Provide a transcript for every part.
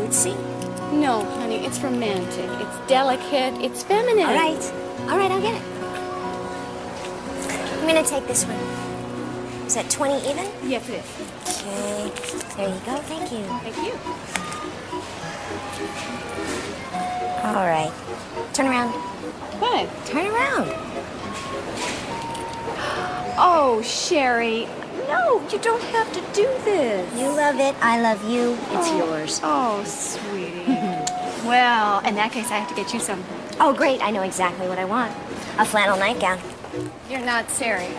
cutesy. No, honey, it's romantic. It's delicate. It's feminine. All right, I'll get it. I'm gonna take this one. Is that 20 even? Yes, it is. Okay, there you go. Thank you. Thank you. All right, turn around. What? Turn around. Oh, Sherry. No, you don't have to do this. You love it. I love you. It's yours. Oh, sweetie. Well, in that case, I have to get you something. Oh, great. I know exactly what I want. A flannel nightgown. You're not serious.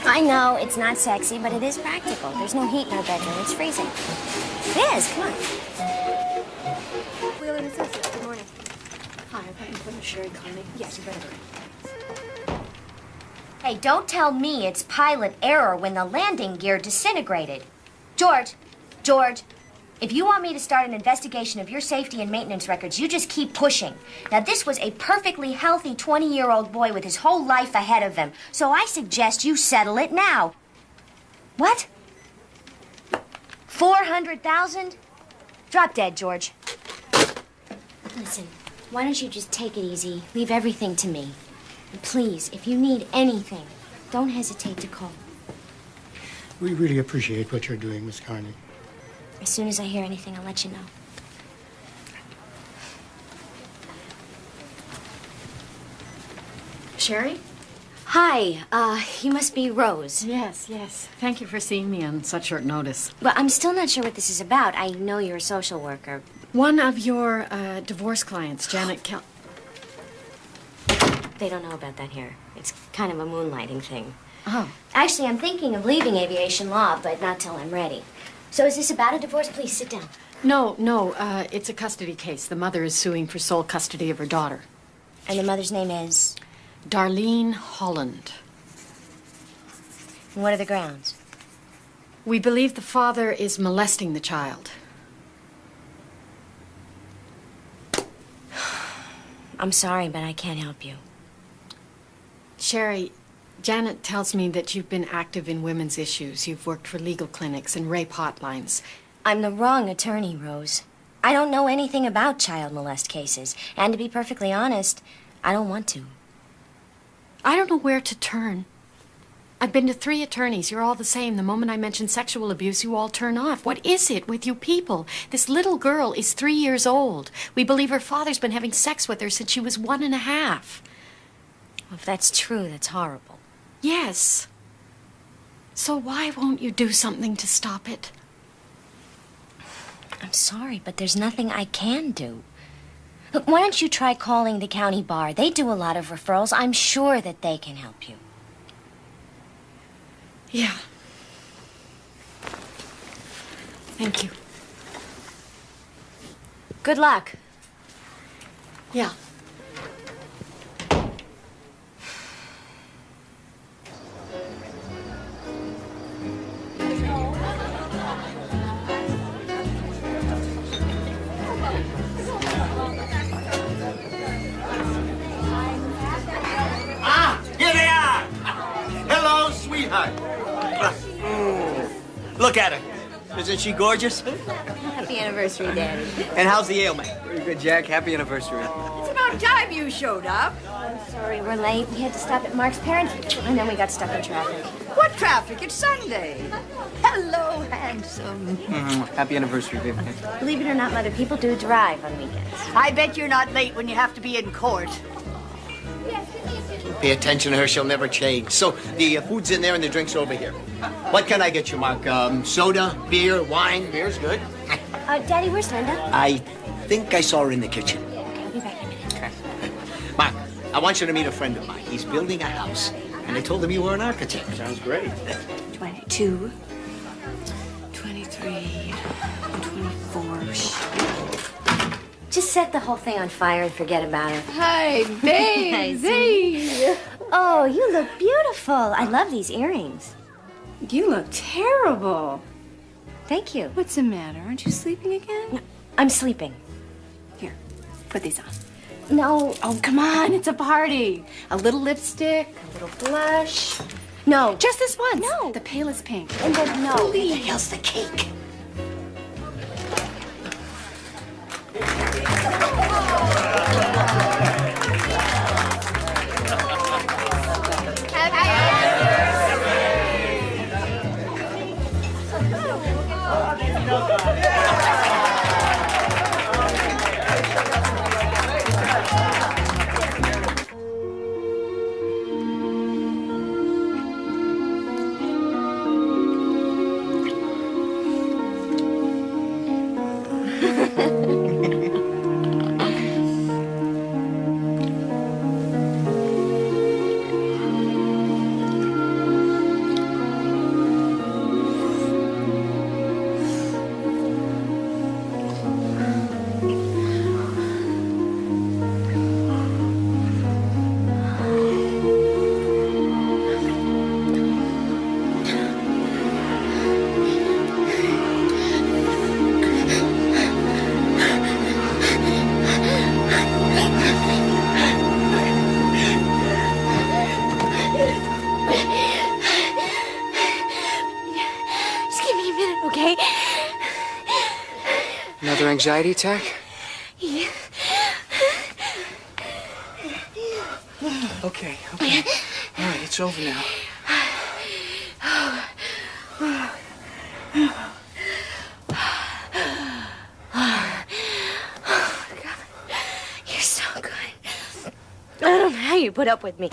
I know it's not sexy, but it is practical. There's no heat in our bedroom. It's freezing. It is. Come on. Wheeler and Associates, good morning. Hi, I'm looking for Sherry Conley. Yes, you better. Hey, don't tell me it's pilot error when the landing gear disintegrated. George, if you want me to start an investigation of your safety and maintenance records, you just keep pushing. Now, this was a perfectly healthy 20-year-old boy with his whole life ahead of him, so I suggest you settle it now. What? 400,000? Drop dead, George. Listen, why don't you just take it easy? Leave everything to me. And please, if you need anything, don't hesitate to call. We really appreciate what you're doing, Miss Carney. As soon as I hear anything, I'll let you know. Sherry? Hi, you must be Rose. Yes. Thank you for seeing me on such short notice. Well, I'm still not sure what this is about. I know you're a social worker. One of your divorce clients, Janet They don't know about that here. It's kind of a moonlighting thing. Oh. Actually, I'm thinking of leaving aviation law, but not till I'm ready. So is this about a divorce? Please sit down. No, it's a custody case. The mother is suing for sole custody of her daughter. And the mother's name is? Darlene Holland. And what are the grounds? We believe the father is molesting the child. I'm sorry, but I can't help you. Sherry, Janet tells me that you've been active in women's issues. You've worked for legal clinics and rape hotlines. I'm the wrong attorney, Rose. I don't know anything about child molest cases. And to be perfectly honest, I don't want to. I don't know where to turn. I've been to 3 attorneys. You're all the same. The moment I mention sexual abuse, you all turn off. What is it with you people? This little girl is 3 years old. We believe her father's been having sex with her since she was 1 1/2. Well, if that's true, that's horrible. Yes. So why won't you do something to stop it? I'm sorry, but there's nothing I can do. Look, why don't you try calling the county bar? They do a lot of referrals. I'm sure that they can help you. Yeah. Thank you. Good luck. Yeah. Here they are! Hello, sweetheart. Look at her. Isn't she gorgeous? Happy anniversary, Daddy. And how's the ailment? Very good, Jack. Happy anniversary. It's about time you showed up. I'm sorry, we're late. We had to stop at Mark's parents', and then we got stuck in traffic. What traffic? It's Sunday. Hello, handsome. Happy anniversary, baby. Believe it or not, Mother, people do drive on weekends. I bet you're not late when you have to be in court. Pay attention to her. She'll never change. So, the food's in there and the drinks are over here. What can I get you, Mark? Soda, beer, wine? Beer's good. Daddy, where's Linda? I think I saw her in the kitchen. Okay, I'll be back in a minute. Okay. Mark, I want you to meet a friend of mine. He's building a house. And I told him you were an architect. Sounds great. 22, 23, 24. Just set the whole thing on fire and forget about it. Hi, baby. Oh, you look beautiful. I love these earrings. You look terrible. Thank you. What's the matter? Aren't you sleeping again? No, I'm sleeping. Here, put these on. No. Oh, come on. It's a party. A little lipstick, a little blush. No. Just this once. No. The palest pink. And then no. Please. How's the cake? Another anxiety attack? Yeah. Okay. All right, it's over now. You're so good. I don't know how you put up with me.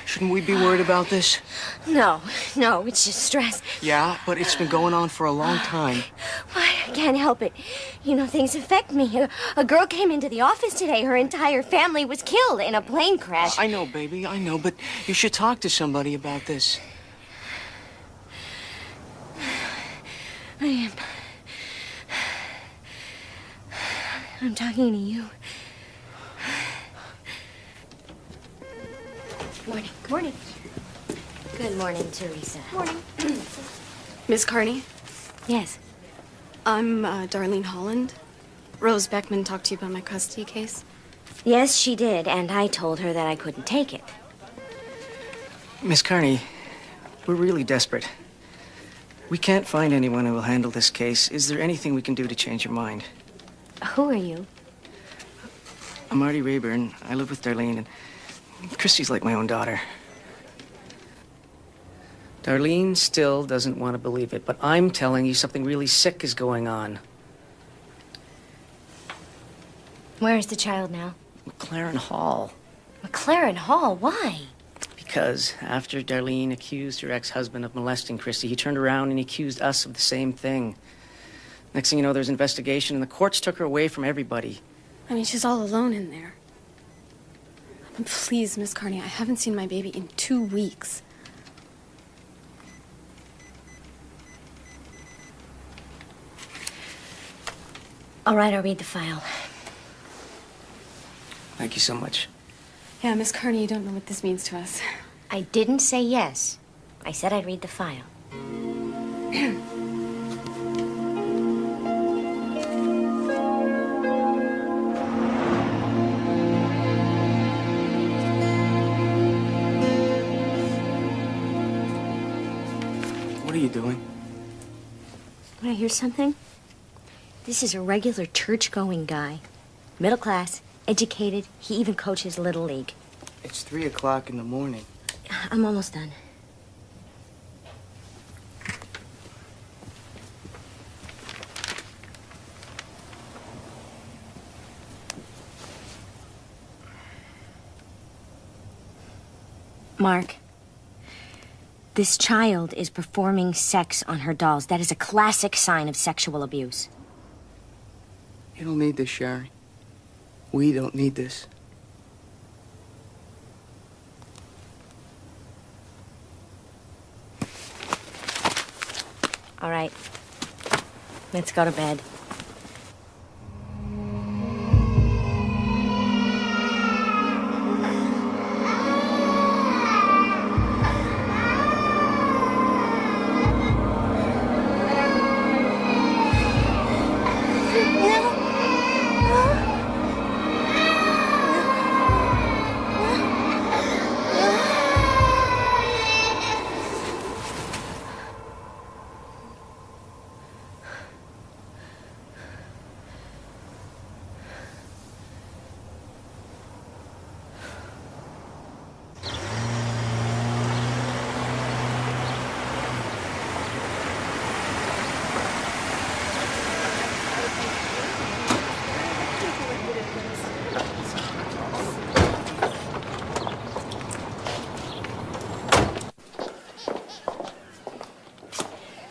Shouldn't we be worried about this? No, it's just stress. Yeah, but it's been going on for a long time. Why, I can't help it. You know, things affect me. A girl came into the office today. Her entire family was killed in a plane crash. I know, baby, I know, but you should talk to somebody about this. I am. I'm talking to you. Morning. Morning. Good morning, Teresa. Morning. Miss Carney, Yes. I'm Darlene Holland. Rose Beckman talked to you about my custody case. Yes, she did, and I told her that I couldn't take it. Miss Carney, we're really desperate. We can't find anyone who will handle this case. Is there anything we can do to change your mind? Who are you? I'm Marty Rayburn. I live with Darlene, and Christy's like my own daughter. Darlene still doesn't want to believe it, but I'm telling you something really sick is going on. Where is the child now? McLaren Hall. McLaren Hall. Why? Because after Darlene accused her ex-husband of molesting Christy, he turned around and he accused us of the same thing. Next thing you know, there's an investigation, and the courts took her away from everybody. I mean, she's all alone in there. Please, Miss Carney, I haven't seen my baby in 2 weeks. All right, I'll read the file. Thank you so much. Yeah, Miss Carney, you don't know what this means to us. I didn't say yes. I said I'd read the file. What are you doing? Want to hear something? This is a regular church-going guy. Middle class, educated. He even coaches Little League. It's 3 o'clock in the morning. I'm almost done. Mark, this child is performing sex on her dolls. That is a classic sign of sexual abuse. You don't need this, Sherry. We don't need this. All right. Let's go to bed.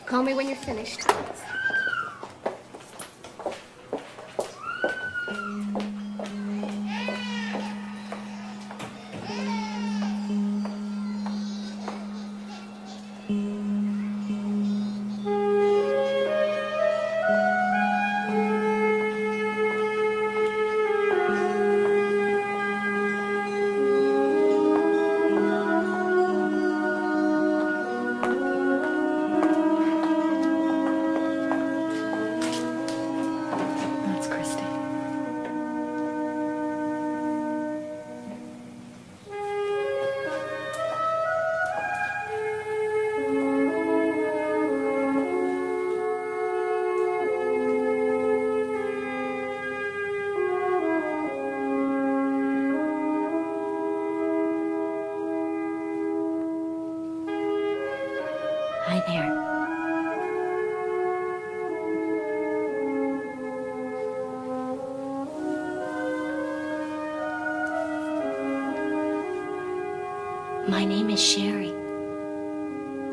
Call me when you're finished. there. My name is Sherry.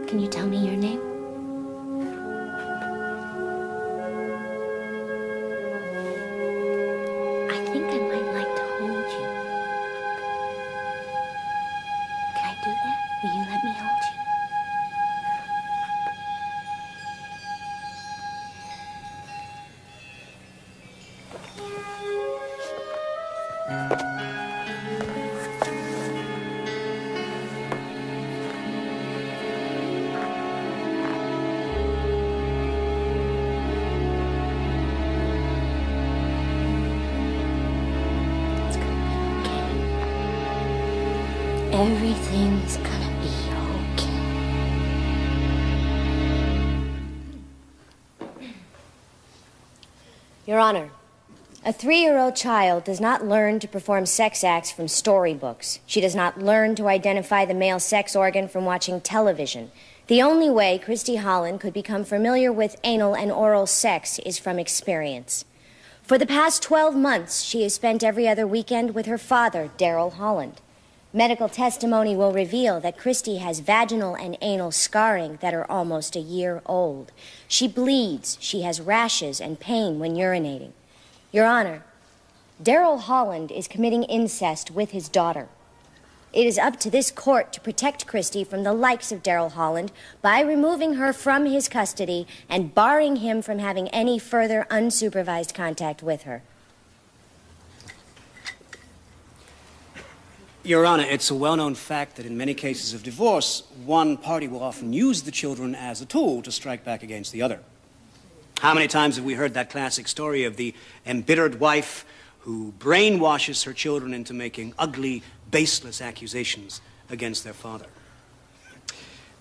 Can you tell me your name? I think I might like to hold you. Can I do that? Will you let me hold you? Everything's gonna be okay. Your Honor, a 3-year-old child does not learn to perform sex acts from storybooks. She does not learn to identify the male sex organ from watching television. The only way Christy Holland could become familiar with anal and oral sex is from experience. For the past 12 months, she has spent every other weekend with her father, Darrell Holland. Medical testimony will reveal that Christy has vaginal and anal scarring that are almost a year old. She bleeds, she has rashes and pain when urinating. Your Honor, Darrell Holland is committing incest with his daughter. It is up to this court to protect Christy from the likes of Darrell Holland by removing her from his custody and barring him from having any further unsupervised contact with her. Your Honor, it's a well-known fact that in many cases of divorce, one party will often use the children as a tool to strike back against the other. How many times have we heard that classic story of the embittered wife who brainwashes her children into making ugly, baseless accusations against their father?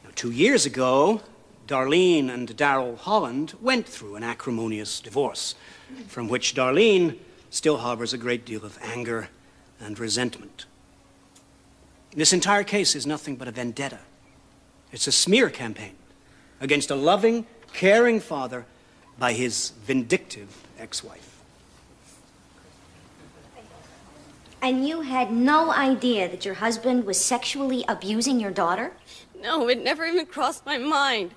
Now, 2 years ago, Darlene and Darrell Holland went through an acrimonious divorce, from which Darlene still harbors a great deal of anger and resentment. This entire case is nothing but a vendetta. It's a smear campaign against a loving, caring father by his vindictive ex-wife. And you had no idea that your husband was sexually abusing your daughter? No, it never even crossed my mind.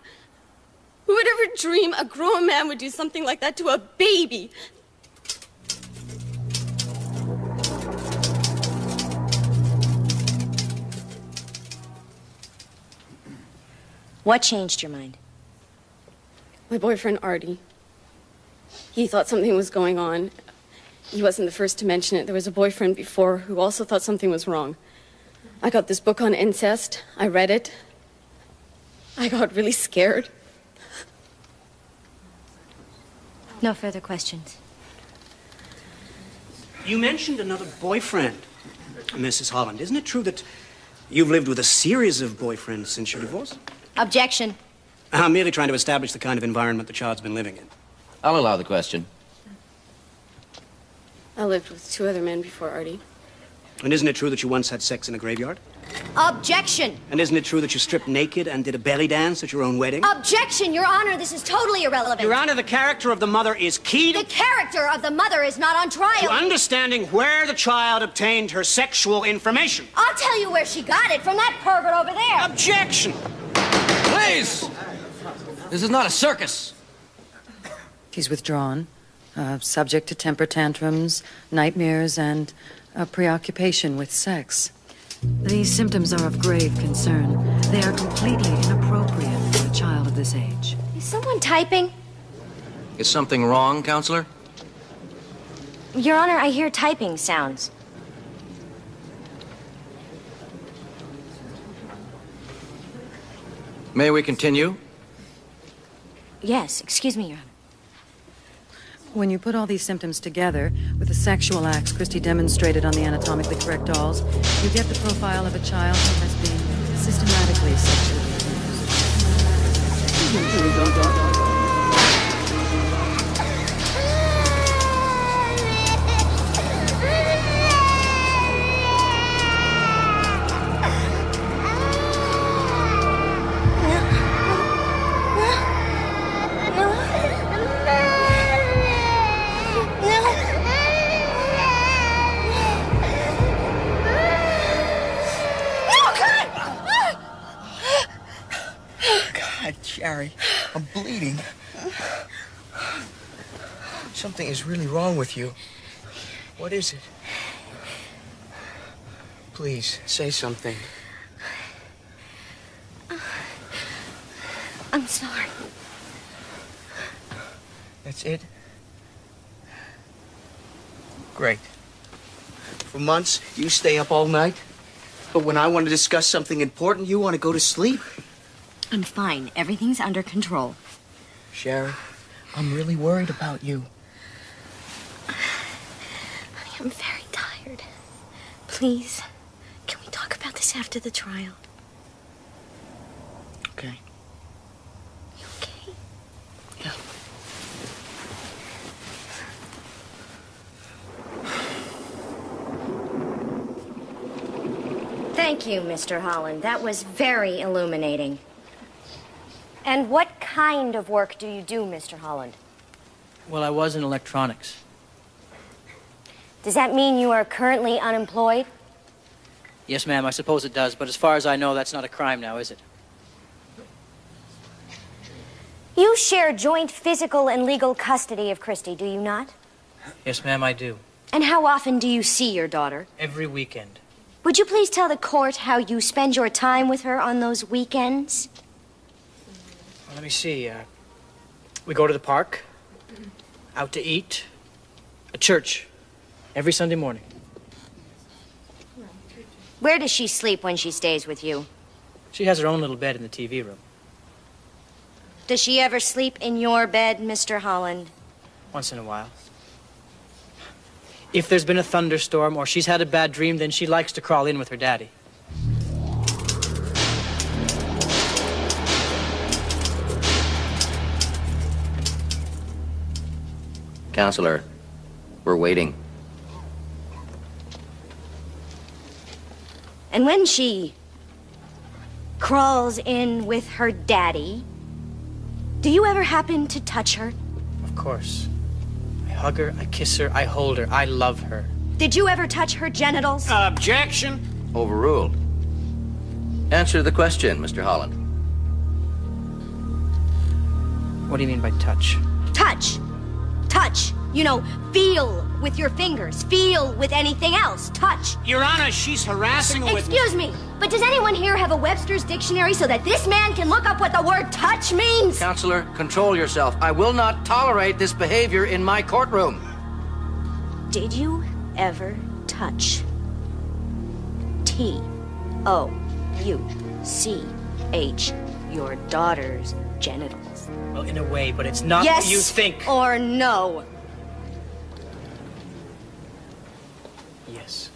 Who would ever dream a grown man would do something like that to a baby? What changed your mind? My boyfriend, Artie. He thought something was going on. He wasn't the first to mention it. There was a boyfriend before who also thought something was wrong. I got this book on incest. I read it. I got really scared. No further questions. You mentioned another boyfriend, Mrs. Holland. Isn't it true that you've lived with a series of boyfriends since your divorce? Objection. I'm merely trying to establish the kind of environment the child's been living in. I'll allow the question. I lived with 2 other men before Artie. And isn't it true that you once had sex in a graveyard? Objection. And isn't it true that you stripped naked and did a belly dance at your own wedding? Objection, Your Honor. This is totally irrelevant. Your Honor, the character of the mother is key to... The character of the mother is not on trial. to understanding where the child obtained her sexual information. I'll tell you where she got it, from that pervert over there. Objection! Please! This is not a circus. He's withdrawn, subject to temper tantrums, nightmares, and a preoccupation with sex. These symptoms are of grave concern. They are completely inappropriate for a child of this age. Is someone typing? Is something wrong, Counselor? Your Honor, I hear typing sounds. May we continue? Yes, excuse me, Your Honor. When you put all these symptoms together with the sexual acts Christie demonstrated on the anatomically correct dolls, you get the profile of a child who has been systematically sexually abused. Harry. I'm bleeding. Something is really wrong with you. What is it? Please, say something. I'm sorry. That's it? Great. For months, you stay up all night. But when I want to discuss something important, you want to go to sleep? I'm fine. Everything's under control. Sherry, I'm really worried about you. I'm very tired. Please, can we talk about this after the trial? Okay. You okay? Yeah. Thank you, Mr. Holland. That was very illuminating. And what kind of work do you do, Mr. Holland? Well, I was in electronics. Does that mean you are currently unemployed? Yes, ma'am, I suppose it does, but as far as I know, that's not a crime now, is it? You share joint physical and legal custody of Christy, do you not? Yes, ma'am, I do. And how often do you see your daughter? Every weekend. Would you please tell the court how you spend your time with her on those weekends? Well, let me see. We go to the park, out to eat, a church, every Sunday morning. Where does she sleep when she stays with you? She has her own little bed in the TV room. Does she ever sleep in your bed, Mr. Holland? Once in a while. If there's been a thunderstorm or she's had a bad dream, then she likes to crawl in with her daddy. Counselor, we're waiting. And when she crawls in with her daddy, do you ever happen to touch her? Of course. I hug her, I kiss her, I hold her, I love her. Did you ever touch her genitals? Objection. Overruled. Answer the question, Mr. Holland. What do you mean by touch? Touch. Touch. You know, feel with your fingers. Feel with anything else. Touch. Your Honor, she's harassing with... Excuse me, but does anyone here have a Webster's dictionary so that this man can look up what the word touch means? Counselor, control yourself. I will not tolerate this behavior in my courtroom. Did you ever touch T-O-U-C-H your daughter's genitals? Well, in a way, but it's not yes what you think. Or no? Yes.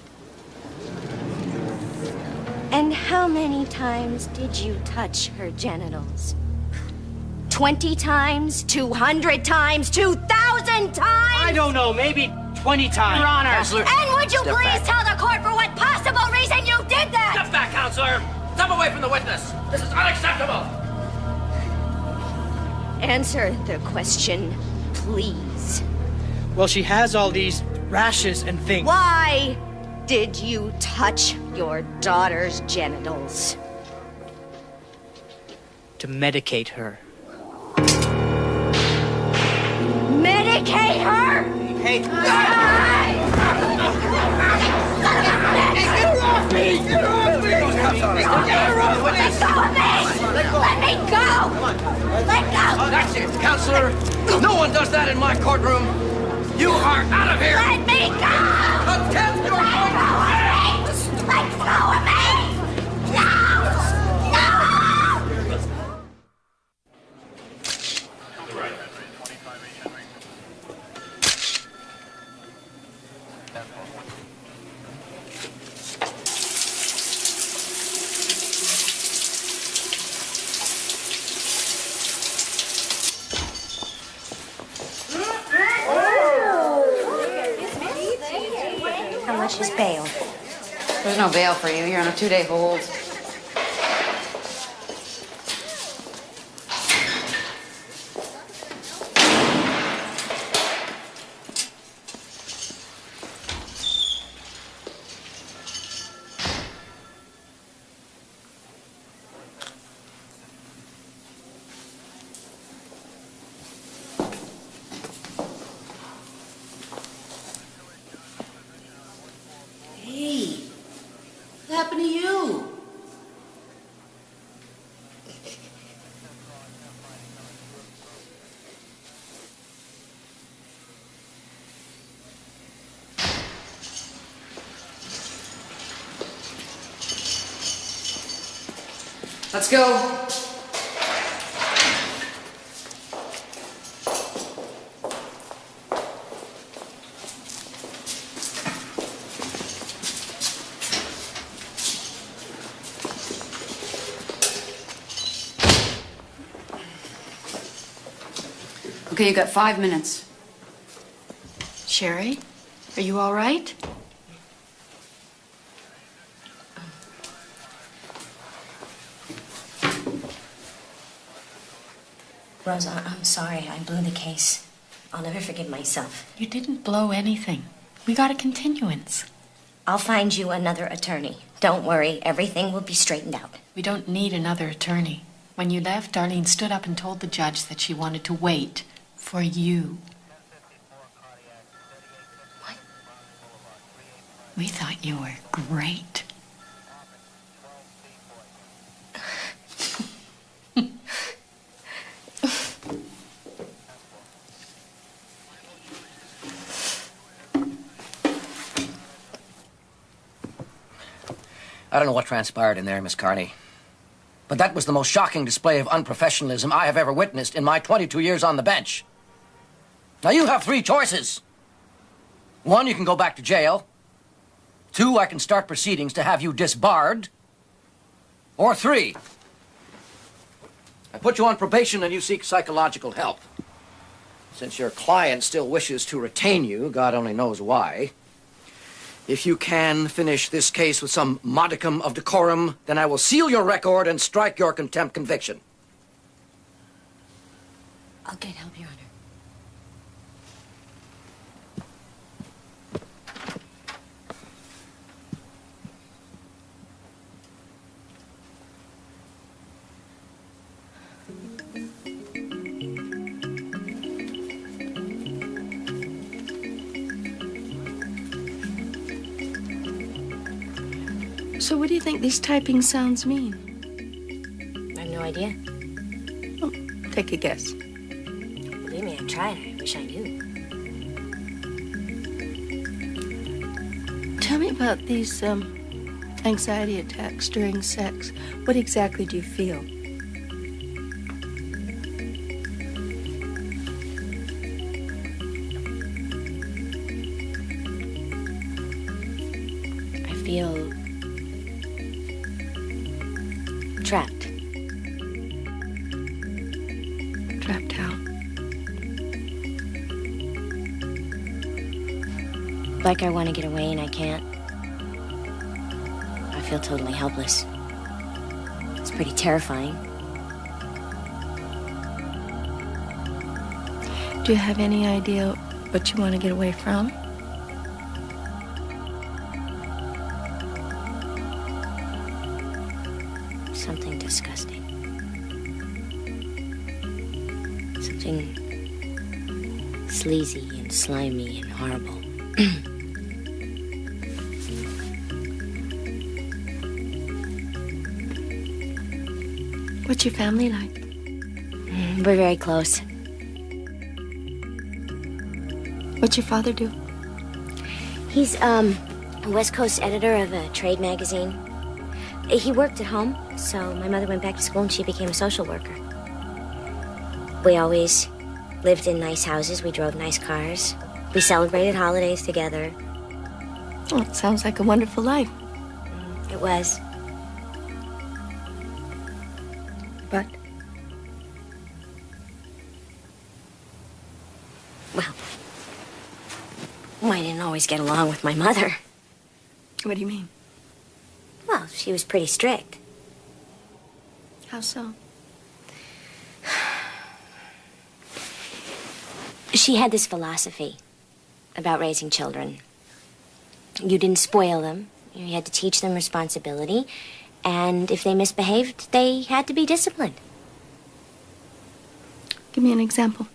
And how many times did you touch her genitals? 20 times? 200 times? 2,000 times? I don't know, maybe 20 times. Your Honor. Counselor, And would you step please back. tell the court for what possible reason you did that? Step back, counselor! Step away from the witness! This is unacceptable! Answer the question, please. Well, she has all these rashes and things. Why did you touch your daughter's genitals? To medicate her. Medicate her? Hey! Get her off me! Get her off me! Let go of me! Let me go! Let go! That's it, counselor! No one does that in my courtroom! You are out of here! Let me go! Contempt your Let go of me! Let go of me! No! No! How much is bail? There's no bail for you. You're on a 2-day hold. Let's go. Okay, you got 5 minutes. Sherry, are you all right? Rosa, I'm sorry. I blew the case. I'll never forgive myself. You didn't blow anything. We got a continuance. I'll find you another attorney. Don't worry. Everything will be straightened out. We don't need another attorney. When you left, Darlene stood up and told the judge that she wanted to wait for you. What? We thought you were great. I don't know what transpired in there, Miss Carney, but that was the most shocking display of unprofessionalism I have ever witnessed in my 22 years on the bench. Now, you have 3 choices. 1, you can go back to jail. 2, I can start proceedings to have you disbarred. Or 3, I put you on probation and you seek psychological help. Since your client still wishes to retain you, God only knows why, if you can finish this case with some modicum of decorum, then I will seal your record and strike your contempt conviction. I'll get help, Your Honor. So what do you think these typing sounds mean? I have no idea. Oh, take a guess. Believe me, I tried. I wish I knew. Tell me about these anxiety attacks during sex. What exactly do you feel? I feel trapped. Trapped how? Like I want to get away and I can't. I feel totally helpless. It's pretty terrifying. Do you have any idea what you want to get away from? Something disgusting. Something sleazy and slimy and horrible. What's your family like? We're very close. What's your father do? He's a West Coast editor of a trade magazine. He worked at home, so my mother went back to school and she became a social worker. We always lived in nice houses. We drove nice cars. We celebrated holidays together. Oh, it sounds like a wonderful life. It was. But? Well, I didn't always get along with my mother. What do you mean? Well, she was pretty strict. How so? She had this philosophy about raising children. You didn't spoil them. You had to teach them responsibility. And if they misbehaved, they had to be disciplined. Give me an example.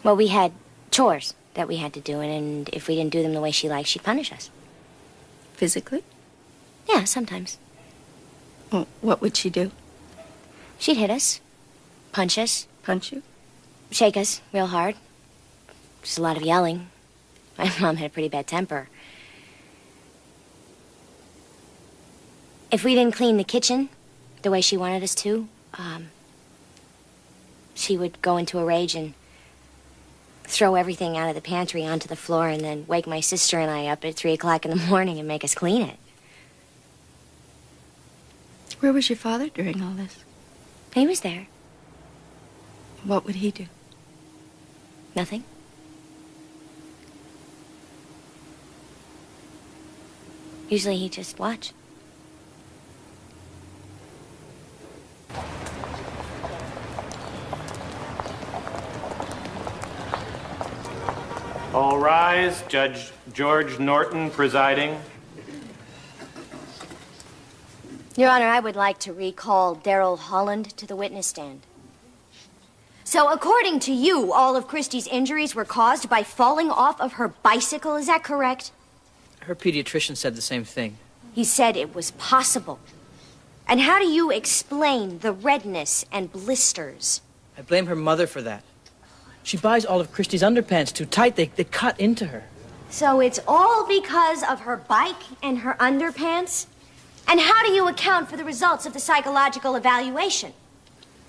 Well, we had chores that we had to do, and if we didn't do them the way she liked, she'd punish us. Physically? Yeah, sometimes. Well, what would she do? She'd hit us, punch us. Punch you? Shake us real hard. Just a lot of yelling. My mom had a pretty bad temper. If we didn't clean the kitchen, the way she wanted us to. She would go into a rage and throw everything out of the pantry onto the floor and then wake my sister and I up at 3 o'clock in the morning and make us clean it. Where was your father during all this? He was there. What would he do? Nothing. Usually he'd just watch. All rise. Judge George Norton presiding. Your Honor, I would like to recall Daryl Holland to the witness stand. So, according to you, all of Christie's injuries were caused by falling off of her bicycle, is that correct? Her pediatrician said the same thing. He said it was possible. And how do you explain the redness and blisters? I blame her mother for that. She buys all of Christie's underpants too tight. They cut into her. So it's all because of her bike and her underpants? And how do you account for the results of the psychological evaluation?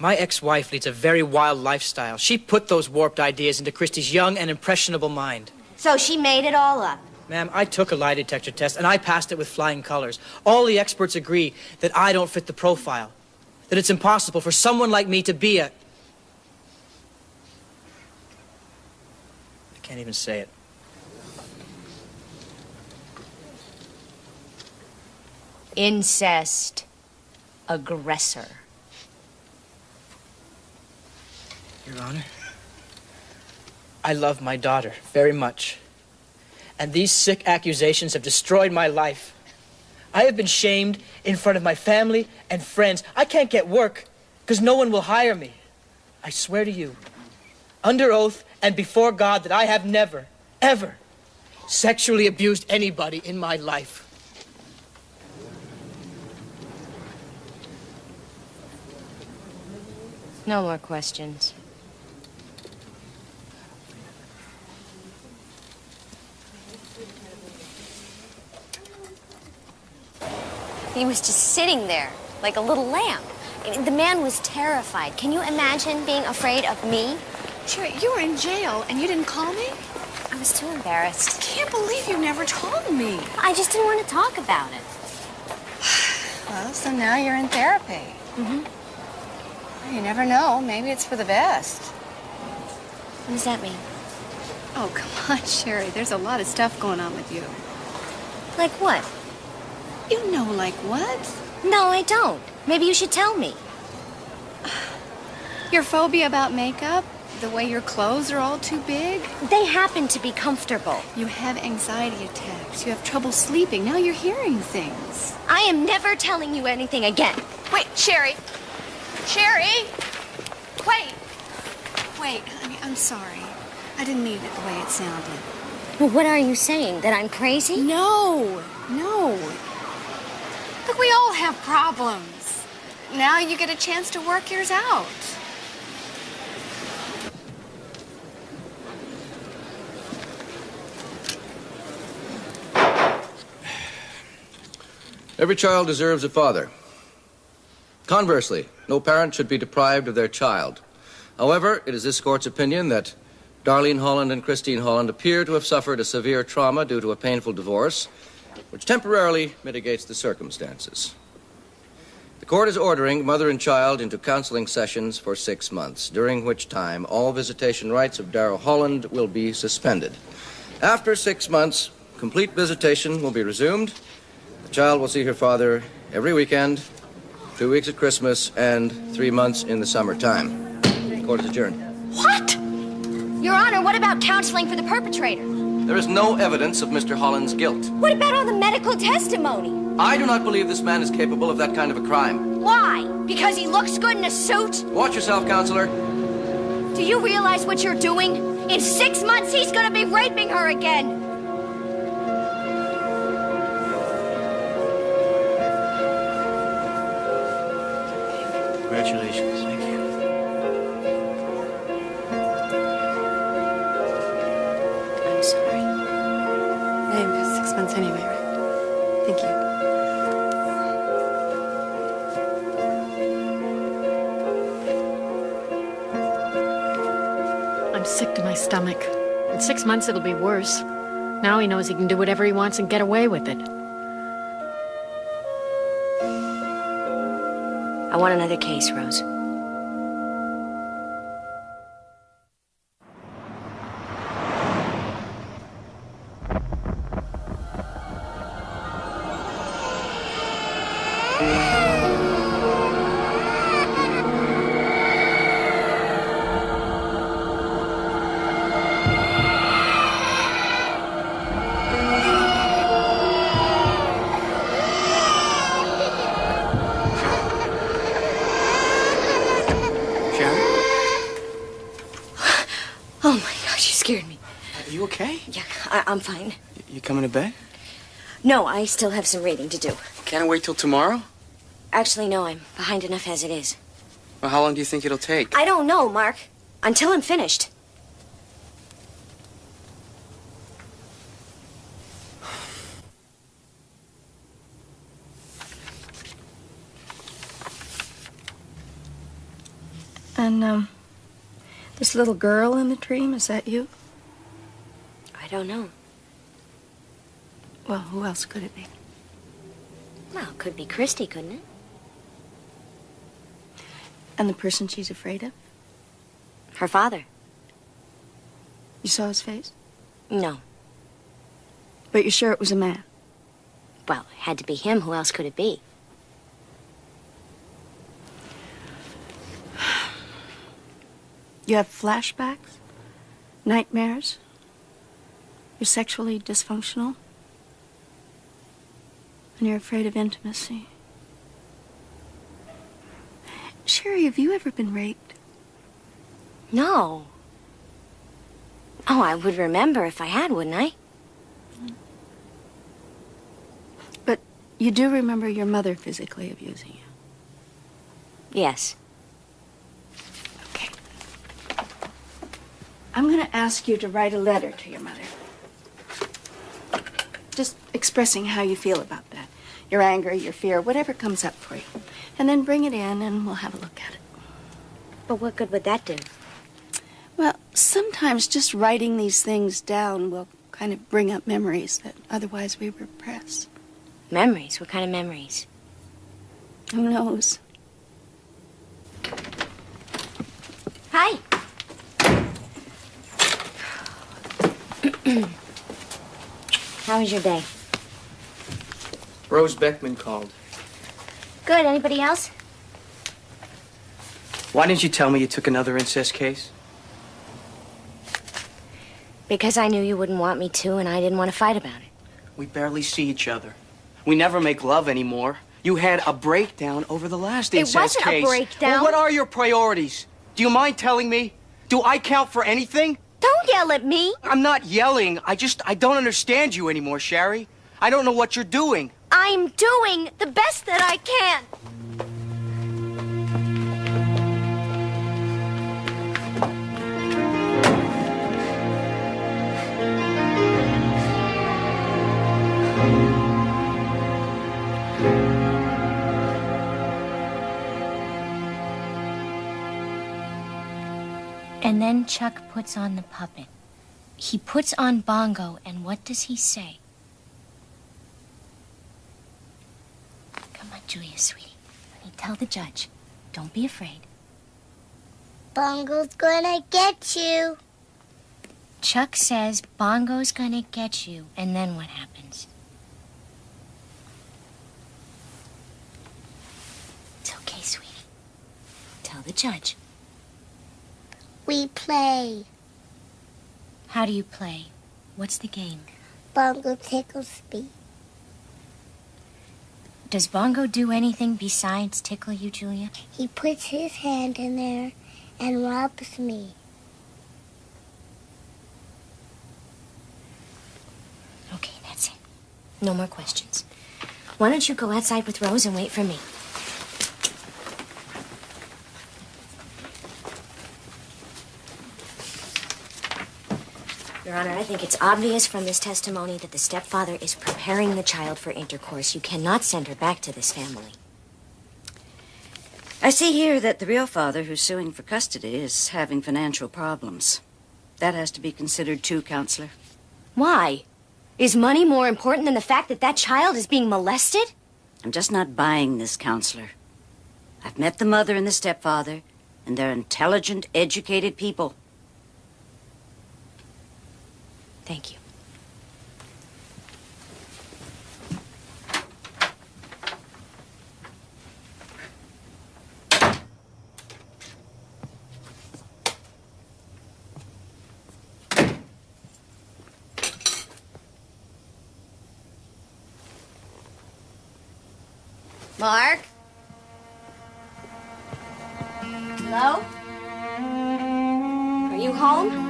My ex-wife leads a very wild lifestyle. She put those warped ideas into Christie's young and impressionable mind. So she made it all up? Ma'am, I took a lie detector test, and I passed it with flying colors. All the experts agree that I don't fit the profile, that it's impossible for someone like me to be a... I can't even say it. Incest aggressor. Your Honor, I love my daughter very much. And these sick accusations have destroyed my life. I have been shamed in front of my family and friends. I can't get work because no one will hire me. I swear to you, under oath and before God, that I have never, ever sexually abused anybody in my life. No more questions. He was just sitting there like a little lamb. The man was terrified. Can you imagine being afraid of me? Sherry, you were in jail and you didn't call me? I was too embarrassed. I can't believe you never told me. I just didn't want to talk about it. Well, so now you're in therapy. Mm-hmm. You never know. Maybe it's for the best. What does that mean? Oh, come on, Sherry. There's a lot of stuff going on with you. Like what? You know like what? No, I don't. Maybe you should tell me. Your phobia about makeup? The way your clothes are all too big? They happen to be comfortable. You have anxiety attacks. You have trouble sleeping. Now you're hearing things. I am never telling you anything again. Wait, Sherry. Sherry! Wait. Wait, honey, I'm sorry. I didn't mean it the way it sounded. Well, what are you saying? That I'm crazy? No. Look, we all have problems. Now you get a chance to work yours out. Every child deserves a father. Conversely, no parent should be deprived of their child. However, it is this court's opinion that Darlene Holland and Christine Holland appear to have suffered a severe trauma due to a painful divorce, which temporarily mitigates the circumstances. The court is ordering mother and child into counseling sessions for 6 months, during which time all visitation rights of Darrell Holland will be suspended. After 6 months, complete visitation will be resumed. The child will see her father every weekend, 2 weeks at Christmas, and 3 months in the summertime. Court is adjourned. What? Your Honor, what about counseling for the perpetrator? There is no evidence of Mr. Holland's guilt. What about all the medical testimony? I do not believe this man is capable of that kind of a crime. Why? Because he looks good in a suit? Watch yourself, counselor. Do you realize what you're doing? In 6 months, he's gonna be raping her again. Congratulations. Thank you. I'm sorry. Hey, 6 months anyway, right? Thank you. sick to my stomach. In 6 months, it'll be worse. Now he knows he can do whatever he wants and get away with it. I want another case, Rose. Oh my gosh, you scared me. Are you okay? Yeah, I'm fine. You coming to bed? No, I still have some reading to do. Can't I wait till tomorrow? Actually, no, I'm behind enough as it is. Well, how long do you think it'll take? I don't know, Mark. Until I'm finished. And, this little girl in the dream, is that you? I don't know. Well, who else could it be? Well, it could be Christy, couldn't it? And the person she's afraid of? Her father. You saw his face? No. But you're sure it was a man? Well, it had to be him. Who else could it be? You have flashbacks? Nightmares? You're sexually dysfunctional? And you're afraid of intimacy? Sherry, have you ever been raped? No. Oh, I would remember if I had, wouldn't I? But you do remember your mother physically abusing you? Yes. I'm going to ask you to write a letter to your mother. Just expressing how you feel about that. Your anger, your fear, whatever comes up for you. And then bring it in and we'll have a look at it. But what good would that do? Well, sometimes just writing these things down will kind of bring up memories that otherwise we repress. Memories? What kind of memories? Who knows? Hi. How was your day? Rose Beckman called. Good. Anybody else? Why didn't you tell me you took another incest case? Because I knew you wouldn't want me to, and I didn't want to fight about it. We barely see each other. We never make love anymore. You had a breakdown over the last incest case. It wasn't a breakdown. Well, what are your priorities? Do you mind telling me? Do I count for anything? Don't yell at me. I'm not yelling. I don't understand you anymore, Sherry. I don't know what you're doing. I'm doing the best that I can. And then Chuck puts on the puppet. He puts on Bongo, and what does he say? Come on, Julia, sweetie. Let me tell the judge. Don't be afraid. Bongo's gonna get you. Chuck says Bongo's gonna get you, and then what happens? It's okay, sweetie. Tell the judge. We play. How do you play? What's the game? Bongo tickles me. Does Bongo do anything besides tickle you, Julia? He puts his hand in there and rubs me. Okay, that's it. No more questions. Why don't you go outside with Rose and wait for me? Your Honor, I think it's obvious from this testimony that the stepfather is preparing the child for intercourse. You cannot send her back to this family. I see here that the real father who's suing for custody is having financial problems. That has to be considered too, Counselor. Why? Is money more important than the fact that that child is being molested? I'm just not buying this, Counselor. I've met the mother and the stepfather, and they're intelligent, educated people. Thank you. Mark? Hello? Are you home?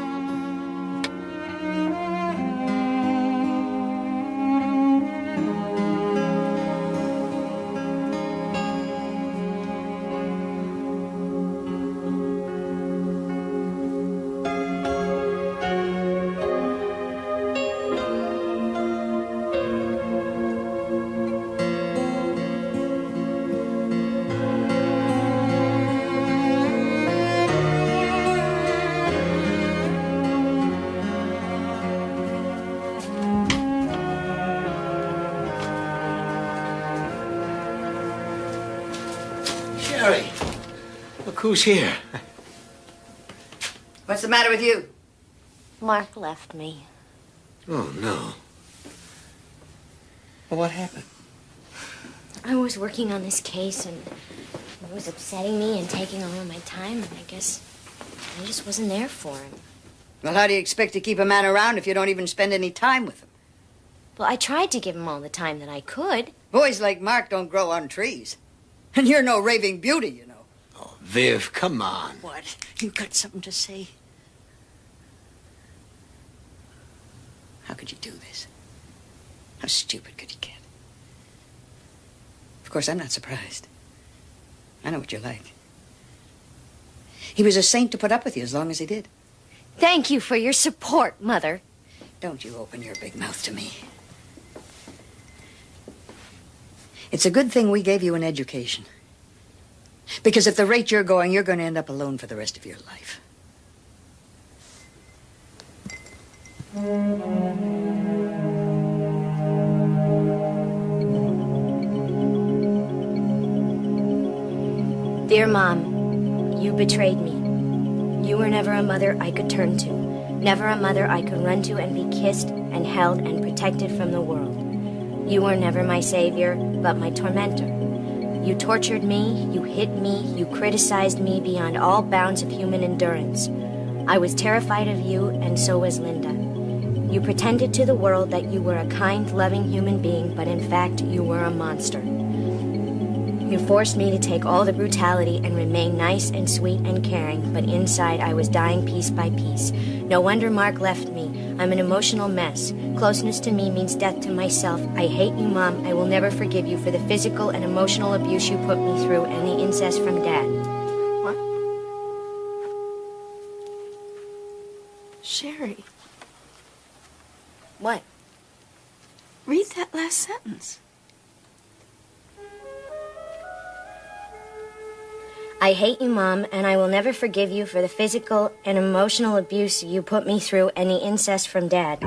Sherry, look who's here. What's the matter with you? Mark left me. Oh, no. Well, what happened? I was working on this case, and it was upsetting me and taking all of my time, and I guess I just wasn't there for him. Well, how do you expect to keep a man around if you don't even spend any time with him? Well, I tried to give him all the time that I could. Boys like Mark don't grow on trees. And you're no raving beauty, you know. Oh, Viv, come on. What? You got something to say? How could you do this? How stupid could you get? Of course, I'm not surprised. I know what you're like. He was a saint to put up with you as long as he did. Thank you for your support, Mother. Don't you open your big mouth to me. It's a good thing we gave you an education. Because at the rate you're going to end up alone for the rest of your life. Dear Mom, you betrayed me. You were never a mother I could turn to. Never a mother I could run to and be kissed and held and protected from the world. You were never my savior, but my tormentor. You tortured me, you hit me, you criticized me beyond all bounds of human endurance. I was terrified of you, and so was Linda. You pretended to the world that you were a kind, loving human being, but in fact, you were a monster. You forced me to take all the brutality and remain nice and sweet and caring, but inside I was dying piece by piece. No wonder Mark left me. I'm an emotional mess. Closeness to me means death to myself. I hate you, Mom. I will never forgive you for the physical and emotional abuse you put me through and the incest from Dad. What? Sherry. What? Read that last sentence. I hate you, Mom, and I will never forgive you for the physical and emotional abuse you put me through and the incest from Dad.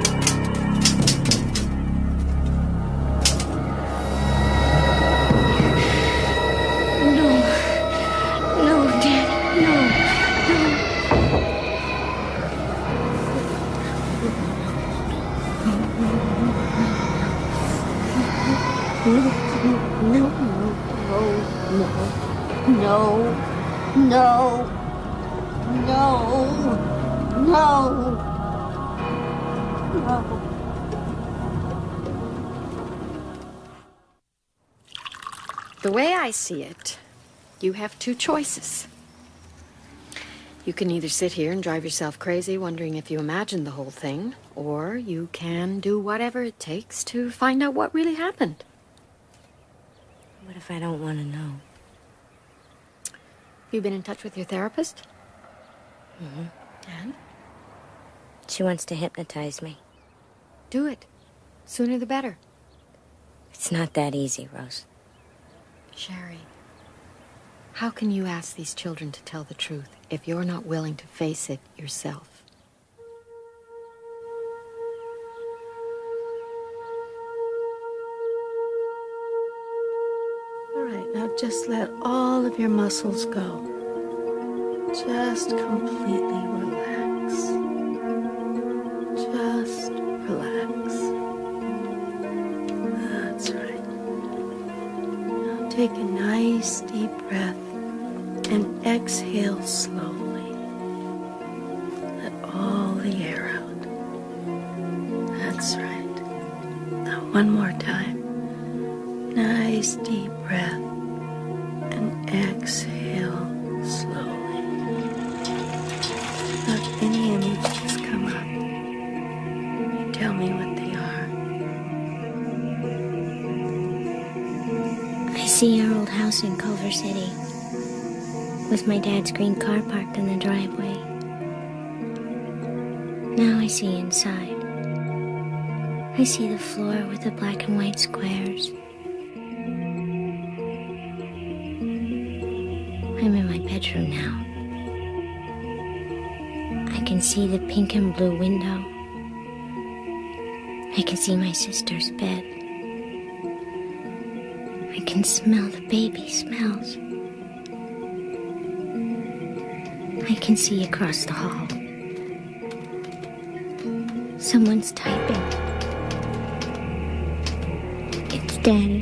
No, Dad, No. The way I see it, you have two choices. You can either sit here and drive yourself crazy wondering if you imagined the whole thing, or you can do whatever it takes to find out what really happened. What if I don't want to know? Have you been in touch with your therapist? Mm-hmm. And? She wants to hypnotize me. Do it. Sooner the better. It's not that easy, Rose. Sherry, how can you ask these children to tell the truth if you're not willing to face it yourself? Now just let all of your muscles go. Just completely relax. Just relax. That's right. Now take a nice deep breath and exhale slowly. Let all the air out. That's right. Now one more time. Nice deep breath and exhale slowly. Let any images come up. You tell me what they are. I see our old house in Culver City, with my dad's green car parked in the driveway. Now I see inside. I see the floor with the black and white squares. I'm in my bedroom now. I can see the pink and blue window. I can see my sister's bed. I can smell the baby smells. I can see across the hall. Someone's typing. It's Daddy.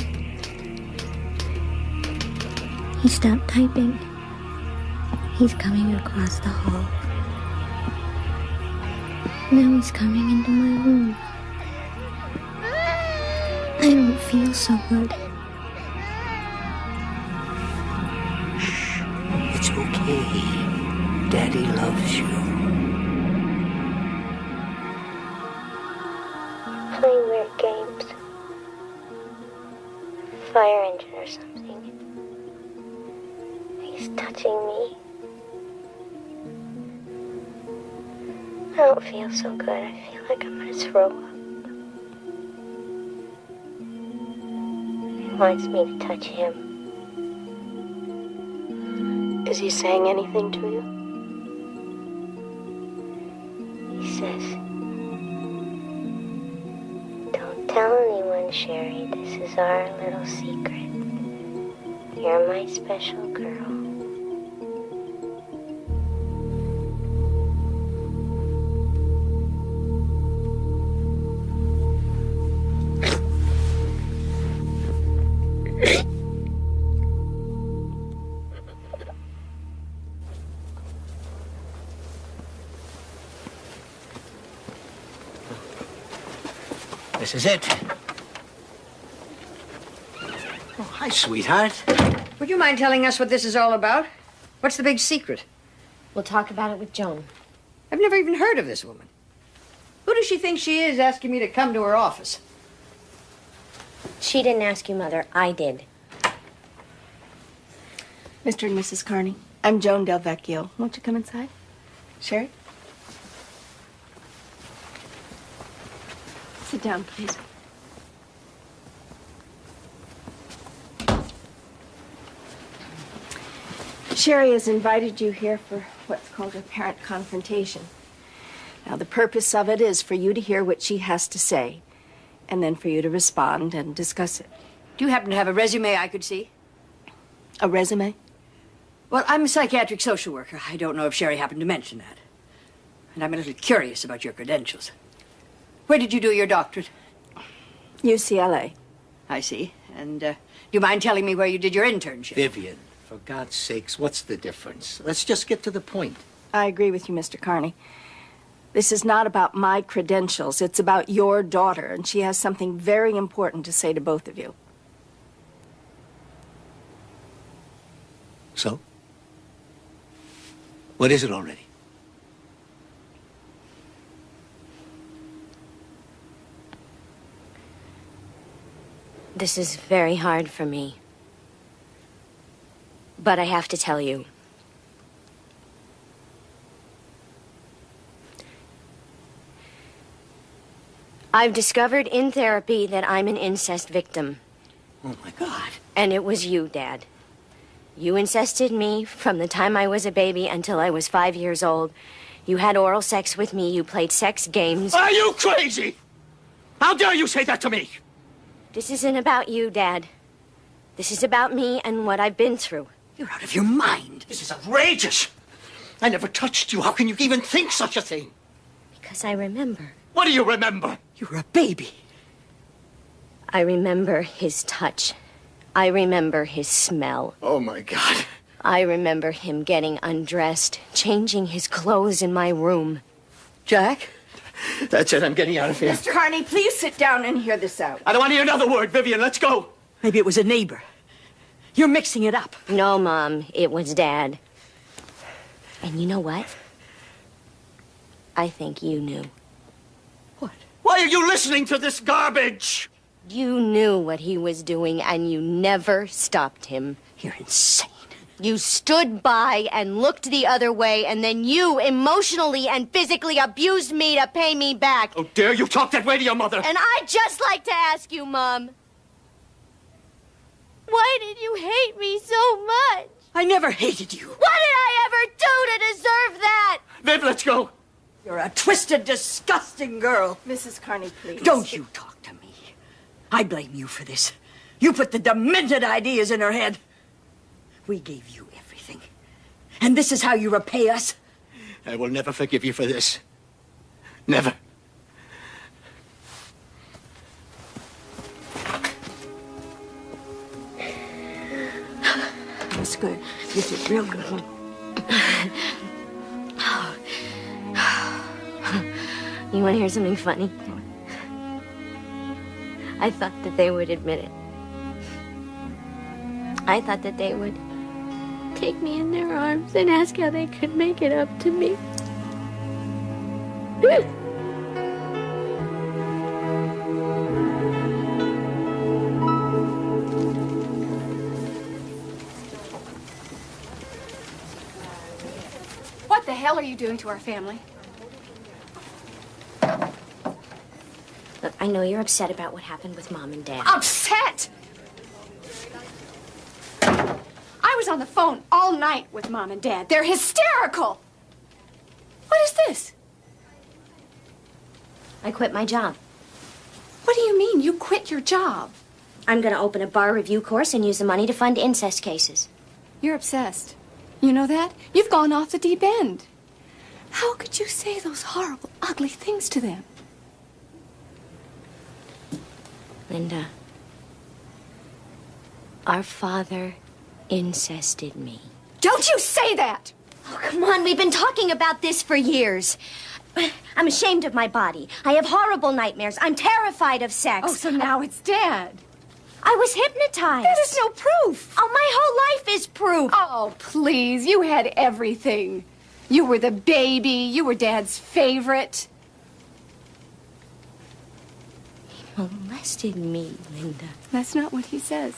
He stopped typing. He's coming across the hall. Now he's coming into my room. I don't feel so good. Shh. It's okay. Daddy loves you. Playing weird games. Fire engine or something. He's touching me. I don't feel so good. I feel like I'm gonna throw up. He wants me to touch him. Is he saying anything to you? He says, "Don't tell anyone, Sherry. This is our little secret. You're my special girl." This is it. Oh, hi, sweetheart. Would you mind telling us what this is all about? What's the big secret? We'll talk about it with Joan. I've never even heard of this woman. Who does she think she is asking me to come to her office? She didn't ask you, Mother. I did. Mr. and Mrs. Carney, I'm Joan Del Vecchio. Won't you come inside? Sherry? Sit down, please. Sherry has invited you here for what's called a parent confrontation. Now, the purpose of it is for you to hear what she has to say, and then for you to respond and discuss it. Do you happen to have a resume I could see? A resume? Well, I'm a psychiatric social worker. I don't know if Sherry happened to mention that. And I'm a little curious about your credentials. Where did you do your doctorate? UCLA. I see. And do you mind telling me where you did your internship? Vivian, for God's sakes, what's the difference? Let's just get to the point. I agree with you, Mr. Carney. This is not about my credentials. It's about your daughter, and she has something very important to say to both of you. So? What is it already? This is very hard for me. But I have to tell you. I've discovered in therapy that I'm an incest victim. Oh, my God. And it was you, Dad. You incested me from the time I was a baby until I was 5 years old. You had oral sex with me. You played sex games. Are you crazy? How dare you say that to me? This isn't about you, Dad. This is about me and what I've been through. You're out of your mind. This is outrageous. I never touched you. How can you even think such a thing? Because I remember. What do you remember? You were a baby. I remember his touch. I remember his smell. Oh, my God. I remember him getting undressed, changing his clothes in my room. Jack? That's it. I'm getting out of here. Mr. Carney, please sit down and hear this out. I don't want to hear another word. Vivian, let's go. Maybe it was a neighbor. You're mixing it up. No, Mom. It was Dad. And you know what? I think you knew. What? Why are you listening to this garbage? You knew what he was doing, and you never stopped him. You're insane. You stood by and looked the other way, and then you emotionally and physically abused me to pay me back. Oh, dare you talk that way to your mother? And I'd just like to ask you, Mom, why did you hate me so much? I never hated you. What did I ever do to deserve that? Viv, let's go. You're a twisted, disgusting girl. Mrs. Carney, please. Don't you talk to me. I blame you for this. You put the demented ideas in her head. We gave you everything. And this is how you repay us? I will never forgive you for this. Never. That's good. You did real good. You want to hear something funny? I thought that they would admit it. I thought that they would take me in their arms and ask how they could make it up to me. What the hell are you doing to our family? Look, I know you're upset about what happened with Mom and Dad. Upset? I was on the phone all night with Mom and Dad. They're hysterical. What is this? I quit my job. What do you mean you quit your job? I'm going to open a bar review course and use the money to fund incest cases. You're obsessed. You know that? You've gone off the deep end. How could you say those horrible, ugly things to them? Linda, our father incested me. Don't you say that! Oh, come on, we've been talking about this for years. I'm ashamed of my body. I have horrible nightmares. I'm terrified of sex. Oh, so now it's Dad. I was hypnotized. That is no proof. Oh, my whole life is proof. Oh, please, you had everything. You were the baby. You were Dad's favorite. He molested me, Linda. That's not what he says.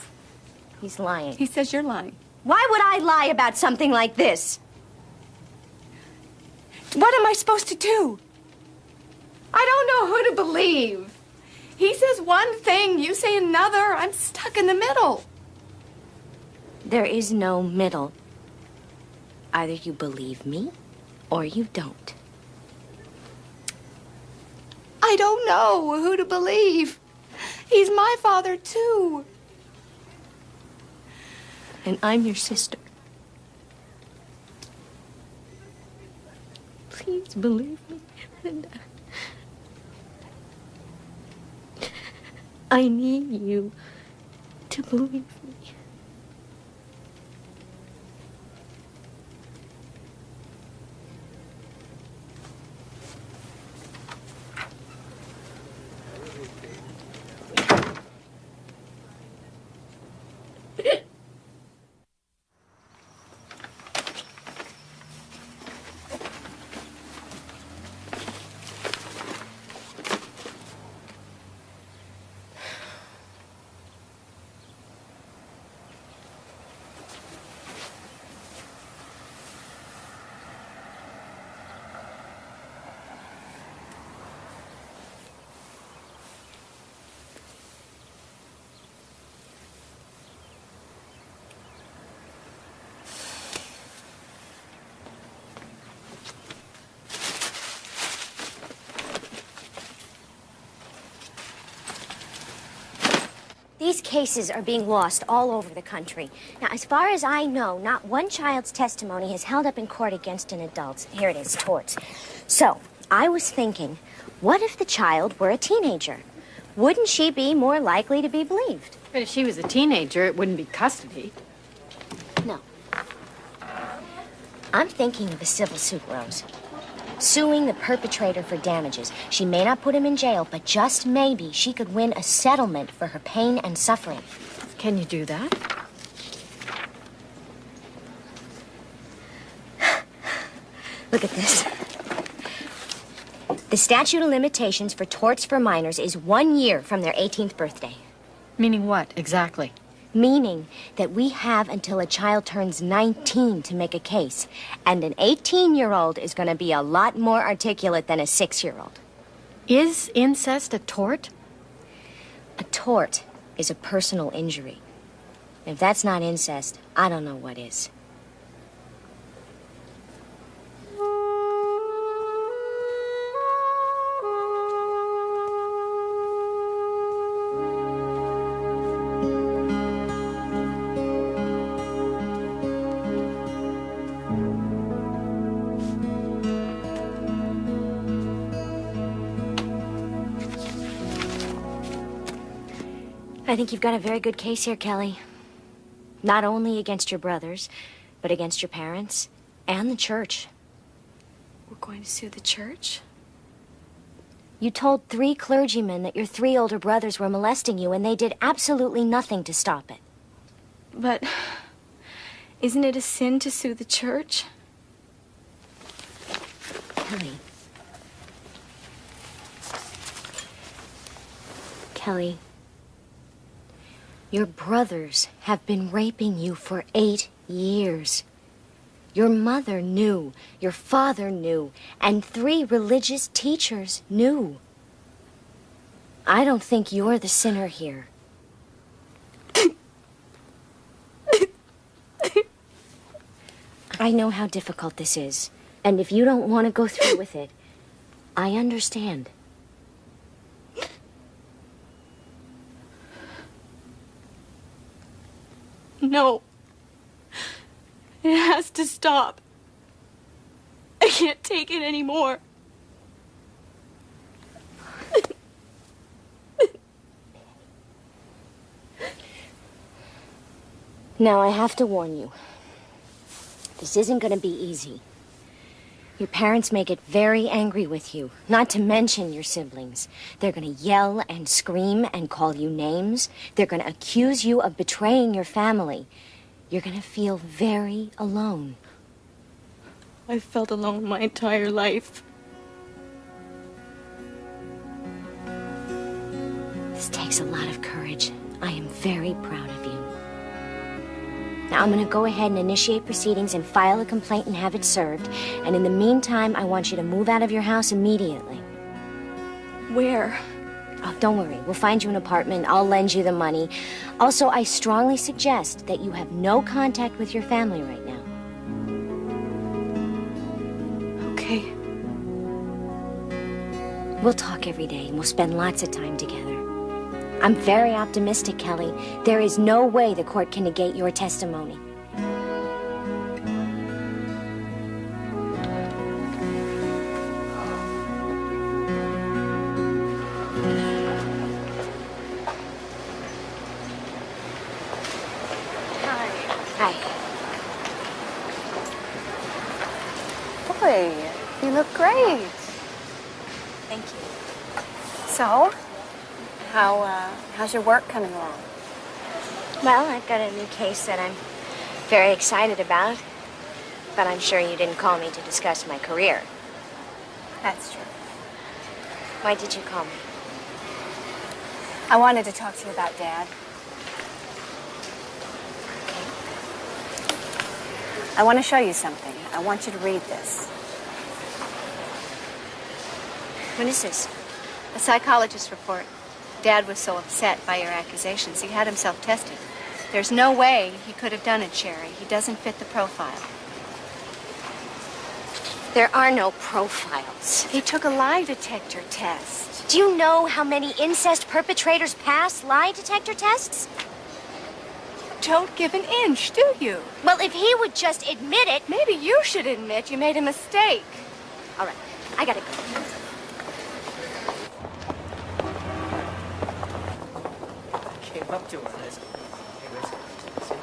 He's lying. He says you're lying. Why would I lie about something like this? What am I supposed to do? I don't know who to believe. He says one thing, you say another. I'm stuck in the middle. There is no middle. Either you believe me or you don't. I don't know who to believe. He's my father, too. And I'm your sister. Please believe me, Linda. I need you to believe me. These cases are being lost all over the country. Now, as far as I know, not one child's testimony has held up in court against an adult. Here it is, torts. So, I was thinking, what if the child were a teenager? Wouldn't she be more likely to be believed? But if she was a teenager, it wouldn't be custody. No. I'm thinking of a civil suit, Rose. Suing the perpetrator for damages. She may not put him in jail, but just maybe she could win a settlement for her pain and suffering. Can you do that? Look at this. The statute of limitations for torts for minors is 1 year from their 18th birthday. Meaning what, exactly? Meaning that we have until a child turns 19 to make a case. And an 18-year-old is going to be a lot more articulate than a 6-year-old. Is incest a tort? A tort is a personal injury. If that's not incest, I don't know what is. I think you've got a very good case here, Kelly. Not only against your brothers, but against your parents and the church. We're going to sue the church? You told 3 clergymen that your 3 older brothers were molesting you, and they did absolutely nothing to stop it. But isn't it a sin to sue the church? Kelly. Kelly. Your brothers have been raping you for 8 years. Your mother knew, your father knew, and 3 religious teachers knew. I don't think you're the sinner here. I know how difficult this is, and if you don't want to go through with it, I understand. No. It has to stop. I can't take it anymore. Now, I have to warn you. This isn't going to be easy. Your parents may get very angry with you, not to mention your siblings. They're going to yell and scream and call you names. They're going to accuse you of betraying your family. You're going to feel very alone. I've felt alone my entire life. This takes a lot of courage. I am very proud of you. Now, I'm going to go ahead and initiate proceedings and file a complaint and have it served. And in the meantime, I want you to move out of your house immediately. Where? Oh, don't worry. We'll find you an apartment. I'll lend you the money. Also, I strongly suggest that you have no contact with your family right now. Okay. We'll talk every day, and we'll spend lots of time together. I'm very optimistic, Kelly. There is no way the court can negate your testimony. Hi. Boy, you look great. Thank you. So, how's your work coming along? Well, I've got a new case that I'm very excited about. But I'm sure you didn't call me to discuss my career. That's true. Why did you call me? I wanted to talk to you about Dad. I want to show you something. I want you to read this. What is this? A psychologist's report. Dad was so upset by your accusations, he had himself tested. There's no way he could have done it, Sherry. He doesn't fit the profile. There are no profiles. He took a lie detector test. Do you know how many incest perpetrators pass lie detector tests? You don't give an inch, do you? Well, if he would just admit it... Maybe you should admit you made a mistake. All right, I gotta go. Came up to her and I said, hey, listen,